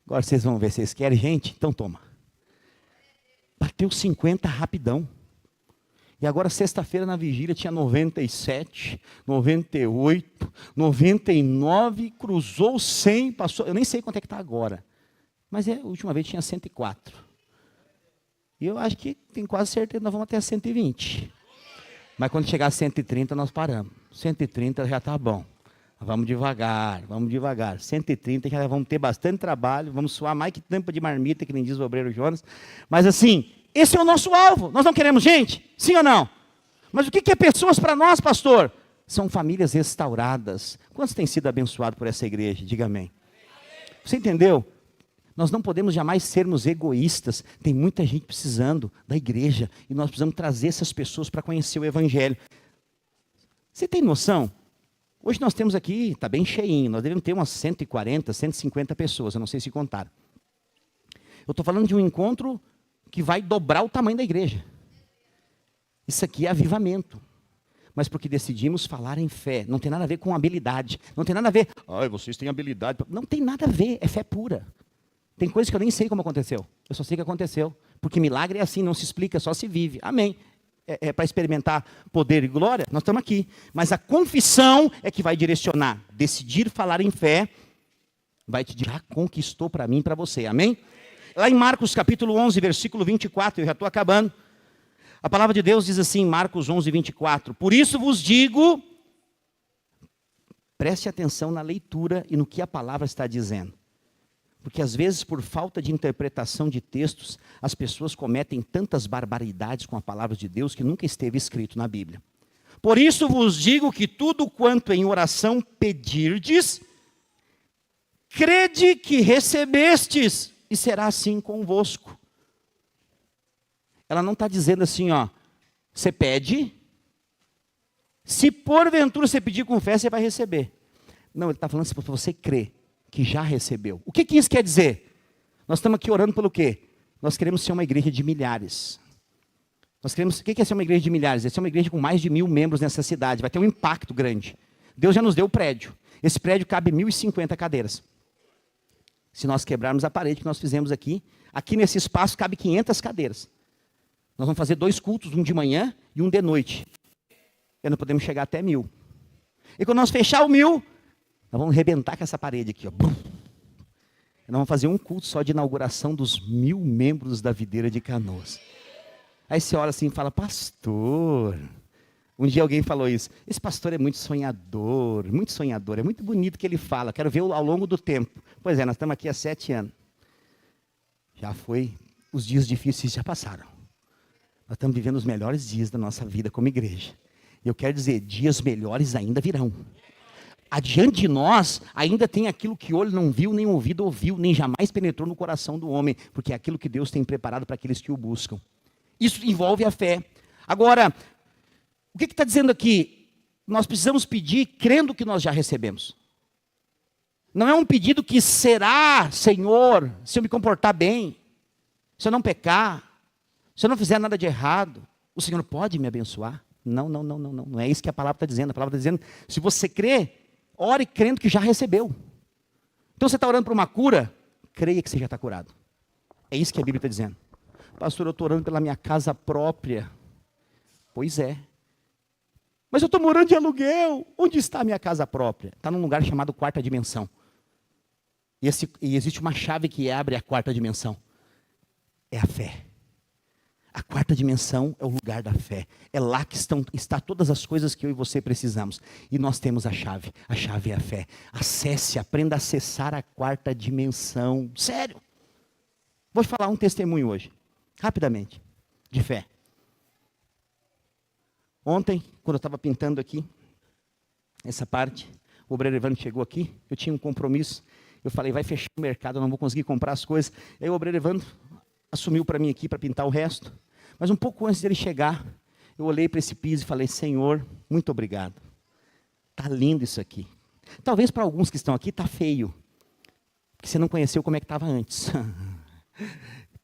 [SPEAKER 1] agora vocês vão ver, vocês querem gente? Então toma. Bateu 50 rapidão. E agora, sexta-feira, na vigília, tinha 97, 98, 99, cruzou 100, passou, eu nem sei quanto é que está agora. Mas a última vez tinha 104. E eu acho que tenho quase certeza que nós vamos até 120. Mas quando chegar a 130, nós paramos. 130 já está bom. Vamos devagar, vamos devagar. 130 já vamos ter bastante trabalho, vamos suar mais que tampa de marmita, que nem diz o obreiro Jonas. Mas assim, esse é o nosso alvo. Nós não queremos gente? Sim ou não? Mas o que é pessoas para nós, pastor? São famílias restauradas. Quantos têm sido abençoados por essa igreja? Diga amém. Você entendeu? Nós não podemos jamais sermos egoístas. Tem muita gente precisando da igreja. E nós precisamos trazer essas pessoas para conhecer o evangelho. Você tem noção? Hoje nós temos aqui, está bem cheinho. Nós devemos ter umas 140, 150 pessoas. Eu não sei se contaram. Eu estou falando de um encontro que vai dobrar o tamanho da igreja. Isso aqui é avivamento. Mas porque decidimos falar em fé. Não tem nada a ver com habilidade. Não tem nada a ver, vocês têm habilidade. Não tem nada a ver, é fé pura. Tem coisas que eu nem sei como aconteceu. Eu só sei que aconteceu. Porque milagre é assim, não se explica, só se vive. Amém. É para experimentar poder e glória, nós estamos aqui. Mas a confissão é que vai direcionar. Decidir falar em fé, vai te dizer, já conquistou para mim e para você. Amém? Lá em Marcos capítulo 11, versículo 24, eu já estou acabando. A palavra de Deus diz assim, Marcos 11, 24. Por isso vos digo, preste atenção na leitura e no que a palavra está dizendo. Porque às vezes, por falta de interpretação de textos, as pessoas cometem tantas barbaridades com a palavra de Deus que nunca esteve escrito na Bíblia. Por isso vos digo que tudo quanto em oração pedirdes, crede que recebestes, e será assim convosco. Ela não está dizendo assim, você pede, se porventura você pedir com fé, você vai receber. Não, ele está falando para você crer que já recebeu. O que isso quer dizer? Nós estamos aqui orando pelo quê? Nós queremos ser uma igreja de milhares. O que é ser uma igreja de milhares? É ser uma igreja com mais de 1.000 membros nessa cidade. Vai ter um impacto grande. Deus já nos deu o prédio. Esse prédio cabe 1.050 cadeiras. Se nós quebrarmos a parede que nós fizemos aqui nesse espaço cabe 500 cadeiras. Nós vamos fazer 2 cultos, um de manhã e um de noite. E não podemos chegar até 1.000. E quando nós fechar o 1.000, nós vamos arrebentar com essa parede aqui. Nós vamos fazer um culto só de inauguração dos 1.000 membros da Videira de Canoas. Aí você olha assim e fala, pastor. Um dia alguém falou isso. Esse pastor é muito sonhador, muito sonhador. É muito bonito o que ele fala. Quero ver ao longo do tempo. Pois é, nós estamos aqui há 7 anos. Já foi, os dias difíceis já passaram. Nós estamos vivendo os melhores dias da nossa vida como igreja. E eu quero dizer, dias melhores ainda virão. Adiante de nós, ainda tem aquilo que olho não viu, nem ouvido ouviu, nem jamais penetrou no coração do homem, porque é aquilo que Deus tem preparado para aqueles que o buscam. Isso envolve a fé. Agora, o que está dizendo aqui? Nós precisamos pedir crendo que nós já recebemos. Não é um pedido que será, Senhor, se eu me comportar bem, se eu não pecar, se eu não fizer nada de errado, o Senhor pode me abençoar? Não. Não é isso que a palavra está dizendo. A palavra está dizendo, se você crê, ore crendo que já recebeu. Então você está orando por uma cura, creia que você já está curado. É isso que a Bíblia está dizendo. Pastor, eu estou orando pela minha casa própria. Pois é. Mas eu estou morando de aluguel. Onde está a minha casa própria? Está num lugar chamado quarta dimensão. E existe uma chave que abre a quarta dimensão. É a fé. A quarta dimensão é o lugar da fé. É lá que está todas as coisas que eu e você precisamos. E nós temos a chave. A chave é a fé. Acesse, aprenda a acessar a quarta dimensão. Sério. Vou falar um testemunho hoje. Rapidamente. De fé. Ontem, quando eu estava pintando aqui, essa parte, o obreiro Evandro chegou aqui, eu tinha um compromisso. Eu falei, vai fechar o mercado, eu não vou conseguir comprar as coisas. Aí o obreiro Evandro assumiu para mim aqui, para pintar o resto. Mas um pouco antes dele chegar, eu olhei para esse piso e falei, Senhor, muito obrigado. Está lindo isso aqui. Talvez para alguns que estão aqui está feio. Porque você não conheceu como é que estava antes.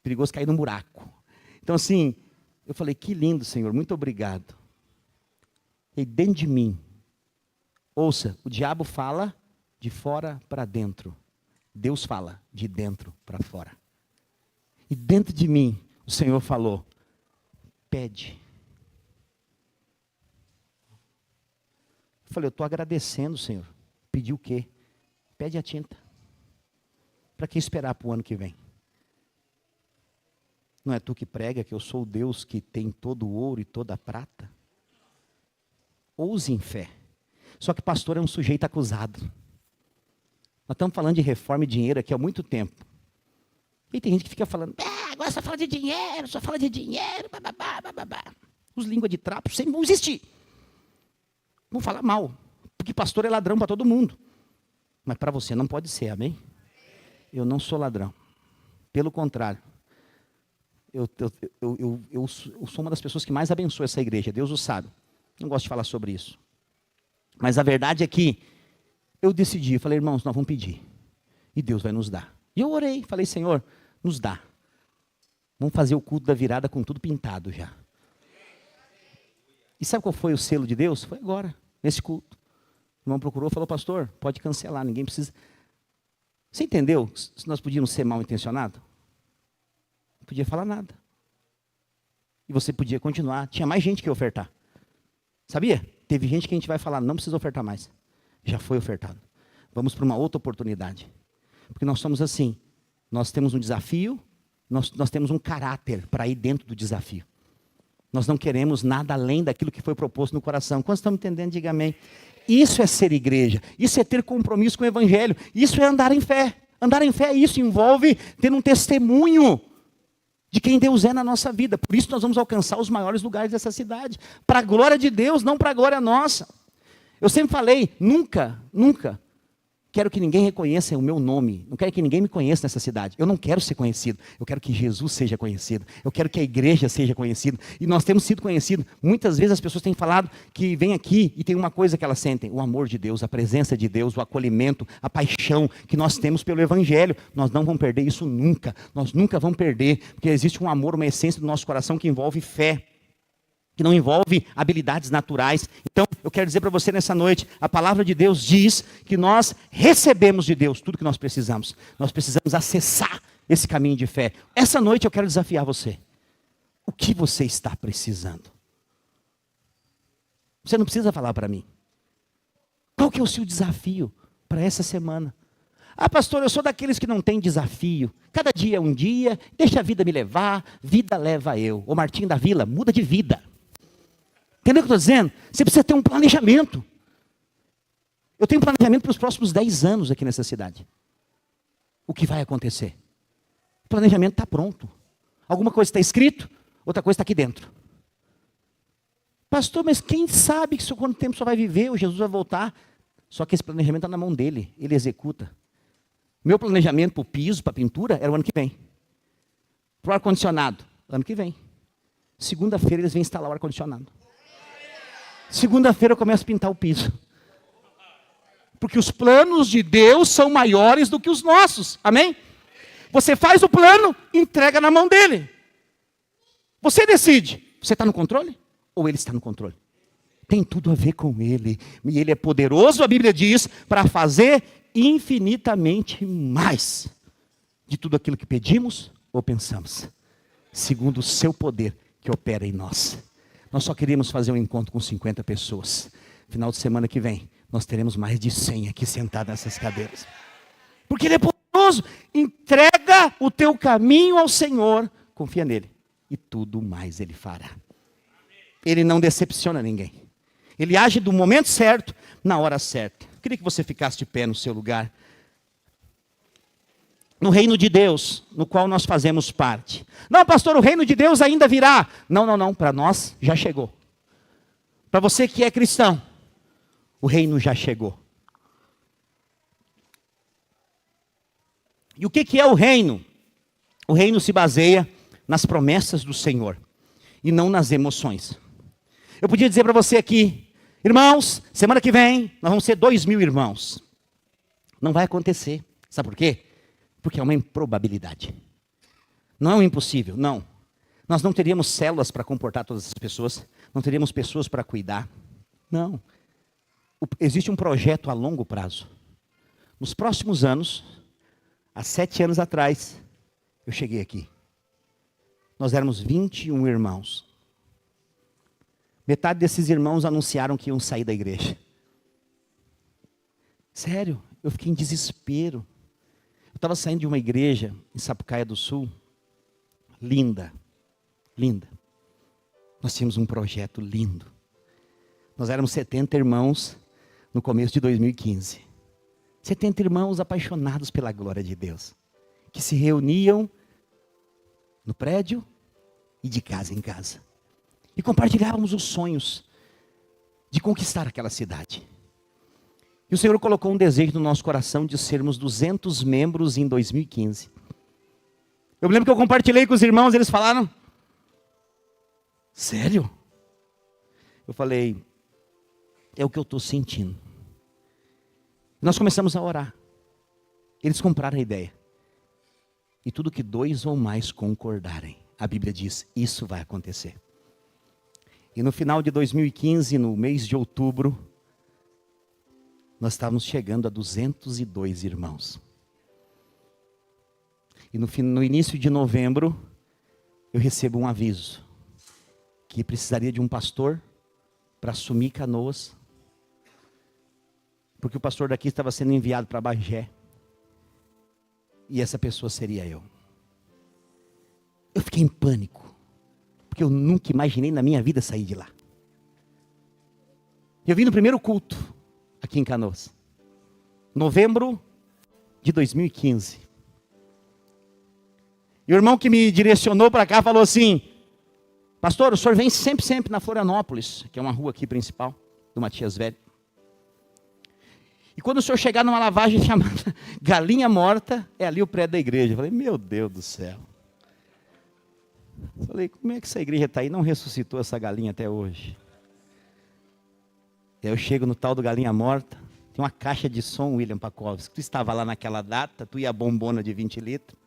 [SPEAKER 1] Perigoso cair num buraco. Então assim, eu falei, que lindo, Senhor, muito obrigado. E dentro de mim, ouça, o diabo fala de fora para dentro. Deus fala de dentro para fora. E dentro de mim, o Senhor falou, pede. Eu falei, eu estou agradecendo, Senhor. Pediu o quê? Pede a tinta. Para que esperar para o ano que vem? Não é tu que prega que eu sou o Deus que tem todo o ouro e toda a prata? Ouse em fé. Só que pastor é um sujeito acusado. Nós estamos falando de reforma e dinheiro aqui há muito tempo. E tem gente que fica falando, agora só fala de dinheiro, só fala de dinheiro, bababá, bababá. Os línguas de trapo sempre vão existir. Não fala mal, porque pastor é ladrão para todo mundo. Mas para você não pode ser, amém? Eu não sou ladrão. Pelo contrário. Eu sou uma das pessoas que mais abençoa essa igreja, Deus o sabe. Não gosto de falar sobre isso. Mas a verdade é que eu decidi, falei, irmãos, nós vamos pedir. E Deus vai nos dar. E eu orei, falei, Senhor, nos dá. Vamos fazer o culto da virada com tudo pintado já. E sabe qual foi o selo de Deus? Foi agora, nesse culto. O irmão procurou e falou, pastor, pode cancelar, ninguém precisa. Você entendeu se nós podíamos ser mal intencionados? Não podia falar nada. E você podia continuar. Tinha mais gente que ia ofertar. Sabia? Teve gente que a gente vai falar, não precisa ofertar mais. Já foi ofertado. Vamos para uma outra oportunidade. Porque nós somos assim. Nós temos um desafio, nós temos um caráter para ir dentro do desafio. Nós não queremos nada além daquilo que foi proposto no coração. Quando estamos entendendo, diga amém. Isso é ser igreja. Isso é ter compromisso com o evangelho. Isso é andar em fé. Andar em fé, isso envolve ter um testemunho de quem Deus é na nossa vida. Por isso nós vamos alcançar os maiores lugares dessa cidade. Para a glória de Deus, não para a glória nossa. Eu sempre falei, nunca quero que ninguém reconheça o meu nome. Não quero que ninguém me conheça nessa cidade. Eu não quero ser conhecido. Eu quero que Jesus seja conhecido. Eu quero que a igreja seja conhecida. E nós temos sido conhecidos. Muitas vezes as pessoas têm falado que vêm aqui e tem uma coisa que elas sentem. O amor de Deus, a presença de Deus, o acolhimento, a paixão que nós temos pelo Evangelho. Nós não vamos perder isso nunca. Nós nunca vamos perder. Porque existe um amor, uma essência do nosso coração que envolve fé. Que não envolve habilidades naturais. Então, eu quero dizer para você nessa noite, a palavra de Deus diz que nós recebemos de Deus tudo que nós precisamos. Nós precisamos acessar esse caminho de fé. Essa noite eu quero desafiar você. O que você está precisando? Você não precisa falar para mim. Qual que é o seu desafio para essa semana? Ah, pastor, eu sou daqueles que não tem desafio. Cada dia é um dia, deixa a vida me levar, vida leva eu. Ô Martinho da Vila, muda de vida. Entendeu o que eu estou dizendo? Você precisa ter um planejamento. Eu tenho um planejamento para os próximos 10 anos aqui nessa cidade. O que vai acontecer? O planejamento está pronto. Alguma coisa está escrito, outra coisa está aqui dentro. Pastor, mas quem sabe que quanto tempo só vai viver, ou Jesus vai voltar? Só que esse planejamento está na mão dele, ele executa. Meu planejamento para o piso, para a pintura, era o ano que vem. Para o ar-condicionado, ano que vem. Segunda-feira eles vêm instalar o ar-condicionado. Segunda-feira eu começo a pintar o piso. Porque os planos de Deus são maiores do que os nossos. Amém? Você faz o plano, entrega na mão dele. Você decide. Você está no controle? Ou ele está no controle? Tem tudo a ver com ele. E ele é poderoso, a Bíblia diz, para fazer infinitamente mais de tudo aquilo que pedimos ou pensamos. segundo o seu poder que opera em nós. Nós só queríamos fazer um encontro com 50 pessoas. Final de semana que vem, nós teremos mais de 100 aqui sentados nessas cadeiras. Porque Ele é poderoso. Entrega o teu caminho ao Senhor, confia nele, e tudo mais Ele fará. Ele não decepciona ninguém. Ele age do momento certo, na hora certa. Eu queria que você ficasse de pé no seu lugar. No reino de Deus, no qual nós fazemos parte. Não, pastor, o reino de Deus ainda virá. Não, para nós já chegou. Para você que é cristão, o reino já chegou. E o que é o reino? O reino se baseia nas promessas do Senhor e não nas emoções. Eu podia dizer para você aqui, irmãos, semana que vem nós vamos ser 2.000 irmãos. Não vai acontecer. Sabe por quê? Porque é uma improbabilidade. Não é um impossível, não. Nós não teríamos células para comportar todas as pessoas, não teríamos pessoas para cuidar. Não. Existe um projeto a longo prazo. Nos próximos anos, há 7 anos atrás, eu cheguei aqui. Nós éramos 21 irmãos. Metade desses irmãos anunciaram que iam sair da igreja. Sério, eu fiquei em desespero. Eu estava saindo de uma igreja em Sapucaia do Sul, linda, linda. Nós tínhamos um projeto lindo. Nós éramos 70 irmãos no começo de 2015. 70 irmãos apaixonados pela glória de Deus, que se reuniam no prédio e de casa em casa. E compartilhávamos os sonhos de conquistar aquela cidade. E o Senhor colocou um desejo no nosso coração de sermos 200 membros em 2015. Eu me lembro que eu compartilhei com os irmãos, eles falaram, sério? Eu falei, é o que eu estou sentindo. Nós começamos a orar. Eles compraram a ideia. E tudo que 2 ou mais concordarem, a Bíblia diz, isso vai acontecer. E no final de 2015, no mês de outubro, nós estávamos chegando a 202 irmãos. E no início de novembro, eu recebo um aviso, que precisaria de um pastor para assumir Canoas, porque o pastor daqui estava sendo enviado para Bagé, e essa pessoa seria eu. Eu fiquei em pânico, porque eu nunca imaginei na minha vida sair de lá. Eu vim no primeiro culto, aqui em Canoas, novembro de 2015. E o irmão que me direcionou para cá falou assim, pastor, o senhor vem sempre na Florianópolis, que é uma rua aqui principal, do Matias Velho. E quando o senhor chegar numa lavagem chamada Galinha Morta, é ali o prédio da igreja. Eu falei, meu Deus do céu. Eu falei, como é que essa igreja está aí? Não ressuscitou essa galinha até hoje. E aí eu chego no tal do Galinha Morta, tem uma caixa de som, William Pakovski. Tu estava lá naquela data, tu e a bombona de 20 litros.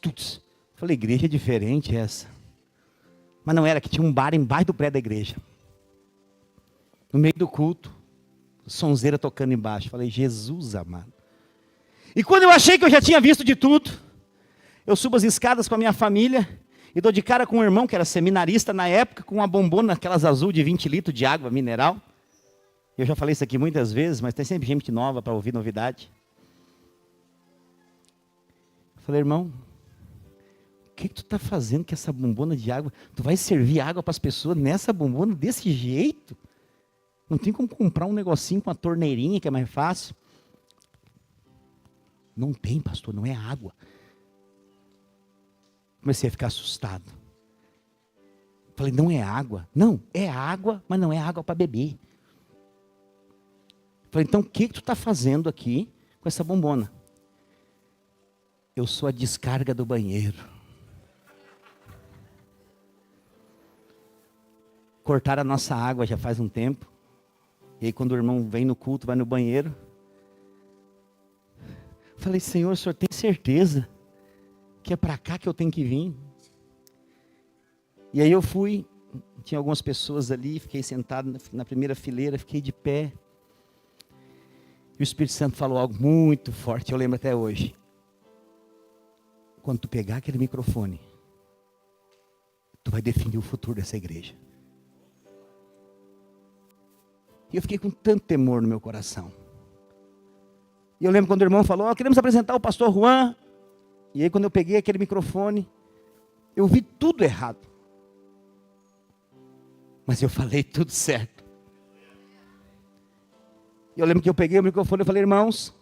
[SPEAKER 1] Tuts. Falei, igreja diferente essa. Mas não era, que tinha um bar embaixo do prédio da igreja. No meio do culto, sonzeira tocando embaixo. Falei, Jesus amado. E quando eu achei que eu já tinha visto de tudo, eu subo as escadas com a minha família e dou de cara com um irmão que era seminarista na época, com uma bombona, aquelas azul de 20 litros de água mineral. Eu já falei isso aqui muitas vezes, mas tem sempre gente nova para ouvir novidade. Eu falei, irmão, o que tu está fazendo com essa bombona de água? Tu vai servir água para as pessoas nessa bombona desse jeito? Não tem como comprar um negocinho com uma torneirinha que é mais fácil? Não tem, pastor, não é água. Comecei a ficar assustado. Falei, não é água. Não, é água, mas não é água para beber. Falei, então o que tu está fazendo aqui com essa bombona? Eu sou a descarga do banheiro. Cortaram a nossa água já faz um tempo. E aí quando o irmão vem no culto, vai no banheiro. Falei, Senhor, o senhor tem certeza que é para cá que eu tenho que vir? E aí eu fui, tinha algumas pessoas ali, fiquei sentado na primeira fileira, fiquei de pé. E o Espírito Santo falou algo muito forte, eu lembro até hoje. quando tu pegar aquele microfone, tu vai definir o futuro dessa igreja. E eu fiquei com tanto temor no meu coração. E eu lembro quando o irmão falou, queremos apresentar o pastor Juan. E aí quando eu peguei aquele microfone, eu vi tudo errado. Mas eu falei tudo certo. E eu lembro que eu peguei o microfone e falei, irmãos,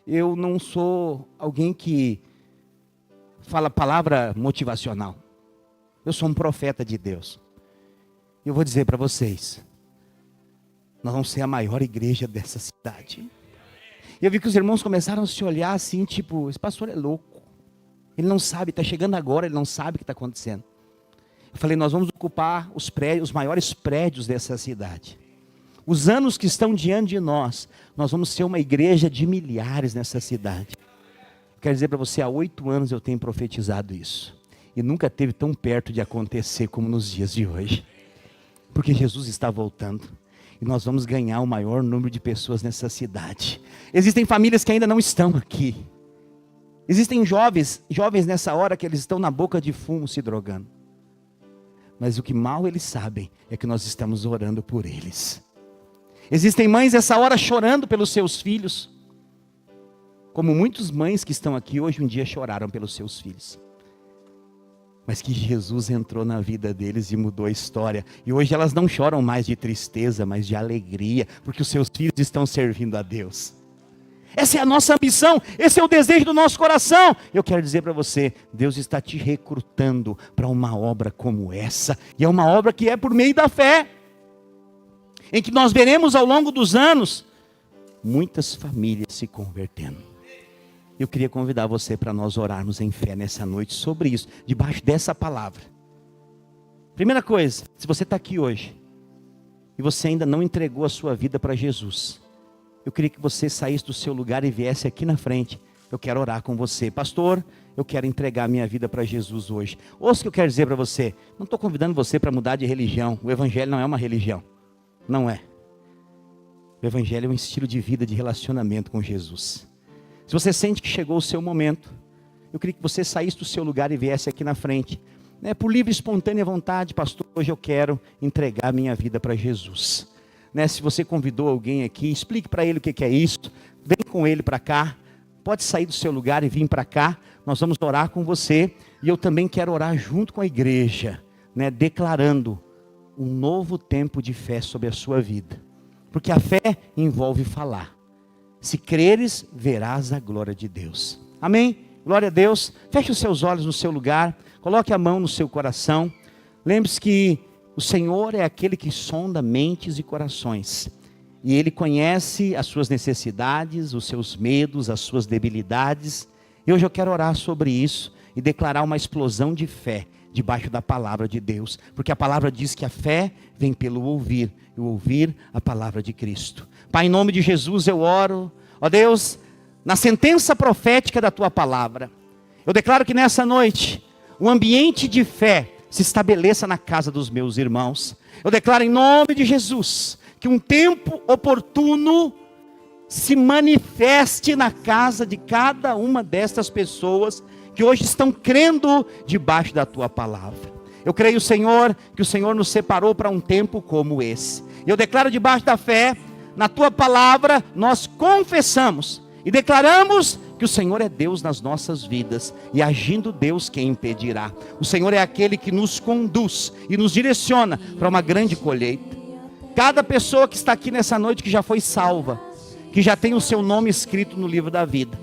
[SPEAKER 1] eu não sou alguém que fala palavra motivacional. Eu sou um profeta de Deus. E eu vou dizer para vocês, nós vamos ser a maior igreja dessa cidade. E eu vi que os irmãos começaram a se olhar assim, tipo, esse pastor é louco. Ele não sabe, está chegando agora, ele não sabe o que está acontecendo. Eu falei, nós vamos ocupar os prédios, os maiores prédios dessa cidade. Os anos que estão diante de nós vamos ser uma igreja de milhares nessa cidade. Quero dizer para você, há 8 anos eu tenho profetizado isso. E nunca esteve tão perto de acontecer como nos dias de hoje. Porque Jesus está voltando. E nós vamos ganhar o maior número de pessoas nessa cidade. Existem famílias que ainda não estão aqui. Existem jovens nessa hora que eles estão na boca de fumo se drogando. Mas o que mal eles sabem é que nós estamos orando por eles. Existem mães nessa hora chorando pelos seus filhos. Como muitas mães que estão aqui hoje um dia choraram pelos seus filhos. Mas que Jesus entrou na vida deles e mudou a história. E hoje elas não choram mais de tristeza, mas de alegria. Porque os seus filhos estão servindo a Deus. Essa é a nossa ambição, esse é o desejo do nosso coração. Eu quero dizer para você, Deus está te recrutando para uma obra como essa. E é uma obra que é por meio da fé. Em que nós veremos ao longo dos anos, muitas famílias se convertendo. Eu queria convidar você para nós orarmos em fé nessa noite sobre isso, debaixo dessa palavra. Primeira coisa, se você está aqui hoje, e você ainda não entregou a sua vida para Jesus, eu queria que você saísse do seu lugar e viesse aqui na frente. Eu quero orar com você. Pastor, eu quero entregar a minha vida para Jesus hoje. Ouça o que eu quero dizer para você. Não estou convidando você para mudar de religião. O evangelho não é uma religião. Não é. O evangelho é um estilo de vida, de relacionamento com Jesus. Se você sente que chegou o seu momento, eu queria que você saísse do seu lugar e viesse aqui na frente. Por livre e espontânea vontade, pastor, hoje eu quero entregar a minha vida para Jesus. Se você convidou alguém aqui, explique para ele o que é isso. Vem com ele para cá. Pode sair do seu lugar e vir para cá. Nós vamos orar com você. E eu também quero orar junto com a igreja, declarando um novo tempo de fé sobre a sua vida. Porque a fé envolve falar. Se creres, verás a glória de Deus. Amém? Glória a Deus. Feche os seus olhos no seu lugar. Coloque a mão no seu coração. Lembre-se que o Senhor é aquele que sonda mentes e corações. E Ele conhece as suas necessidades, os seus medos, as suas debilidades. E hoje eu quero orar sobre isso e declarar uma explosão de fé debaixo da palavra de Deus. Porque a palavra diz que a fé vem pelo ouvir. E o ouvir a palavra de Cristo. Pai, em nome de Jesus eu oro. Ó Deus, na sentença profética da Tua palavra. Eu declaro que nessa noite, um ambiente de fé se estabeleça na casa dos meus irmãos. Eu declaro em nome de Jesus, que um tempo oportuno se manifeste na casa de cada uma destas pessoas que hoje estão crendo debaixo da Tua palavra. Eu creio, Senhor, que o Senhor nos separou para um tempo como esse. Eu declaro debaixo da fé, na Tua palavra, nós confessamos e declaramos que o Senhor é Deus nas nossas vidas. E agindo Deus, quem impedirá? O Senhor é aquele que nos conduz e nos direciona para uma grande colheita. Cada pessoa que está aqui nessa noite, que já foi salva, que já tem o seu nome escrito no livro da vida,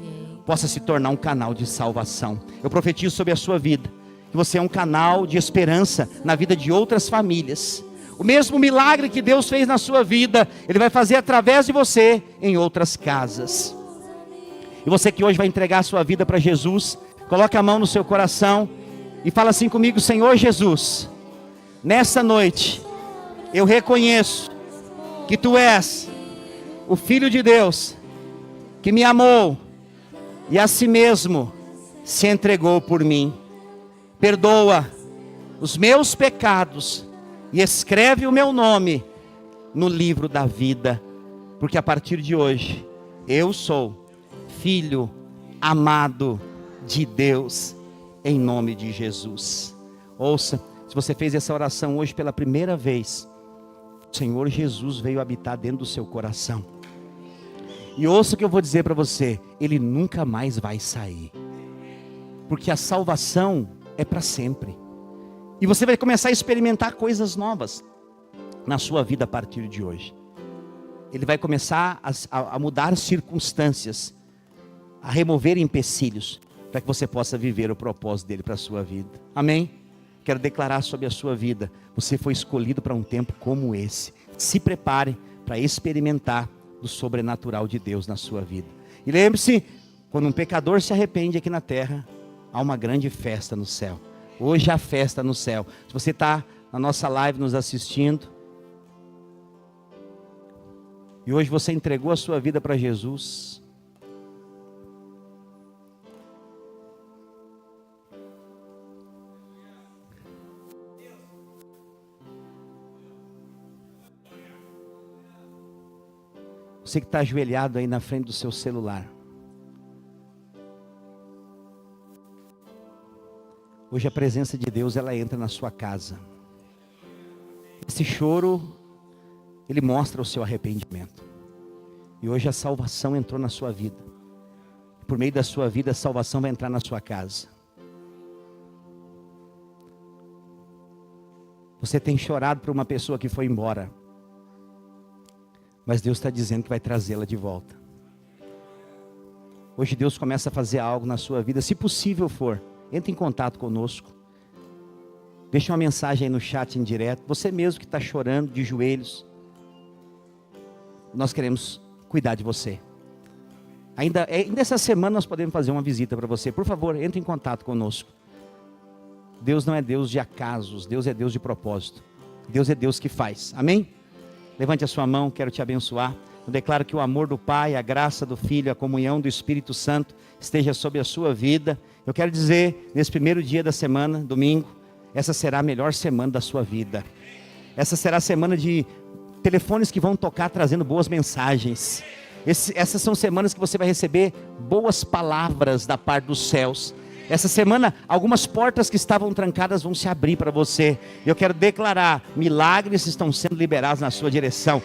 [SPEAKER 1] possa se tornar um canal de salvação. Eu profetizo sobre a sua vida, que você é um canal de esperança na vida de outras famílias. O mesmo milagre que Deus fez na sua vida, Ele vai fazer através de você em outras casas. E você que hoje vai entregar a sua vida para Jesus, coloque a mão no seu coração e fala assim comigo: Senhor Jesus, nessa noite eu reconheço que Tu és o Filho de Deus, que me amou e a si mesmo se entregou por mim. Perdoa os meus pecados e escreve o meu nome no livro da vida, porque a partir de hoje eu sou filho amado de Deus. em nome de Jesus. Ouça, se você fez essa oração hoje pela primeira vez, o Senhor Jesus veio habitar dentro do seu coração. E ouça o que eu vou dizer para você, Ele nunca mais vai sair. Porque a salvação é para sempre. E você vai começar a experimentar coisas novas na sua vida a partir de hoje. Ele vai começar a mudar circunstâncias, a remover empecilhos, para que você possa viver o propósito dele para a sua vida. Amém? Quero declarar sobre a sua vida, você foi escolhido para um tempo como esse. Se prepare para experimentar do sobrenatural de Deus na sua vida. E lembre-se, quando um pecador se arrepende aqui na terra, há uma grande festa no céu. Hoje há festa no céu. Se você está na nossa live nos assistindo, e hoje você entregou a sua vida para Jesus, você que está ajoelhado aí na frente do seu celular, hoje a presença de Deus, ela entra na sua casa. Esse choro, ele mostra o seu arrependimento. E hoje a salvação entrou na sua vida. Por meio da sua vida, a salvação vai entrar na sua casa. Você tem chorado por uma pessoa que foi embora, mas Deus está dizendo que vai trazê-la de volta. Hoje Deus começa a fazer algo na sua vida. Se possível for, entre em contato conosco. Deixa uma mensagem aí no chat em direto. Você mesmo que está chorando de joelhos, nós queremos cuidar de você. Ainda essa semana nós podemos fazer uma visita para você. Por favor, entre em contato conosco. Deus não é Deus de acasos, Deus é Deus de propósito. Deus é Deus que faz. Amém? Levante a sua mão, quero te abençoar. Eu declaro que o amor do Pai, a graça do Filho, a comunhão do Espírito Santo esteja sobre a sua vida. Eu quero dizer, nesse primeiro dia da semana, domingo, essa será a melhor semana da sua vida. Essa será a semana de telefones que vão tocar trazendo boas mensagens. Essas são semanas que você vai receber boas palavras da parte dos céus. Essa semana, algumas portas que estavam trancadas vão se abrir para você. Eu quero declarar, milagres estão sendo liberados na sua direção.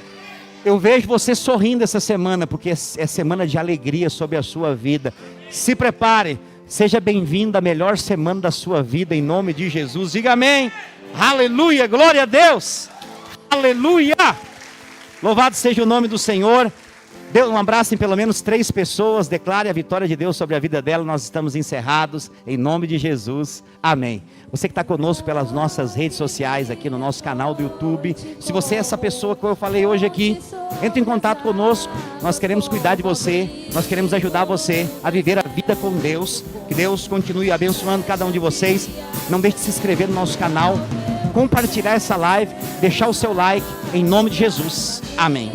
[SPEAKER 1] Eu vejo você sorrindo essa semana, porque é semana de alegria sobre a sua vida. Se prepare, seja bem-vindo à melhor semana da sua vida, em nome de Jesus. Diga amém. Aleluia, glória a Deus. Aleluia! Louvado seja o nome do Senhor. Dê um abraço em pelo menos 3 pessoas. Declare a vitória de Deus sobre a vida dela. Nós estamos encerrados em nome de Jesus. Amém. Você que está conosco pelas nossas redes sociais, aqui no nosso canal do YouTube. Se você é essa pessoa que eu falei hoje aqui, entre em contato conosco. Nós queremos cuidar de você. Nós queremos ajudar você a viver a vida com Deus. Que Deus continue abençoando cada um de vocês. Não deixe de se inscrever no nosso canal, compartilhar essa live, deixar o seu like, em nome de Jesus. Amém.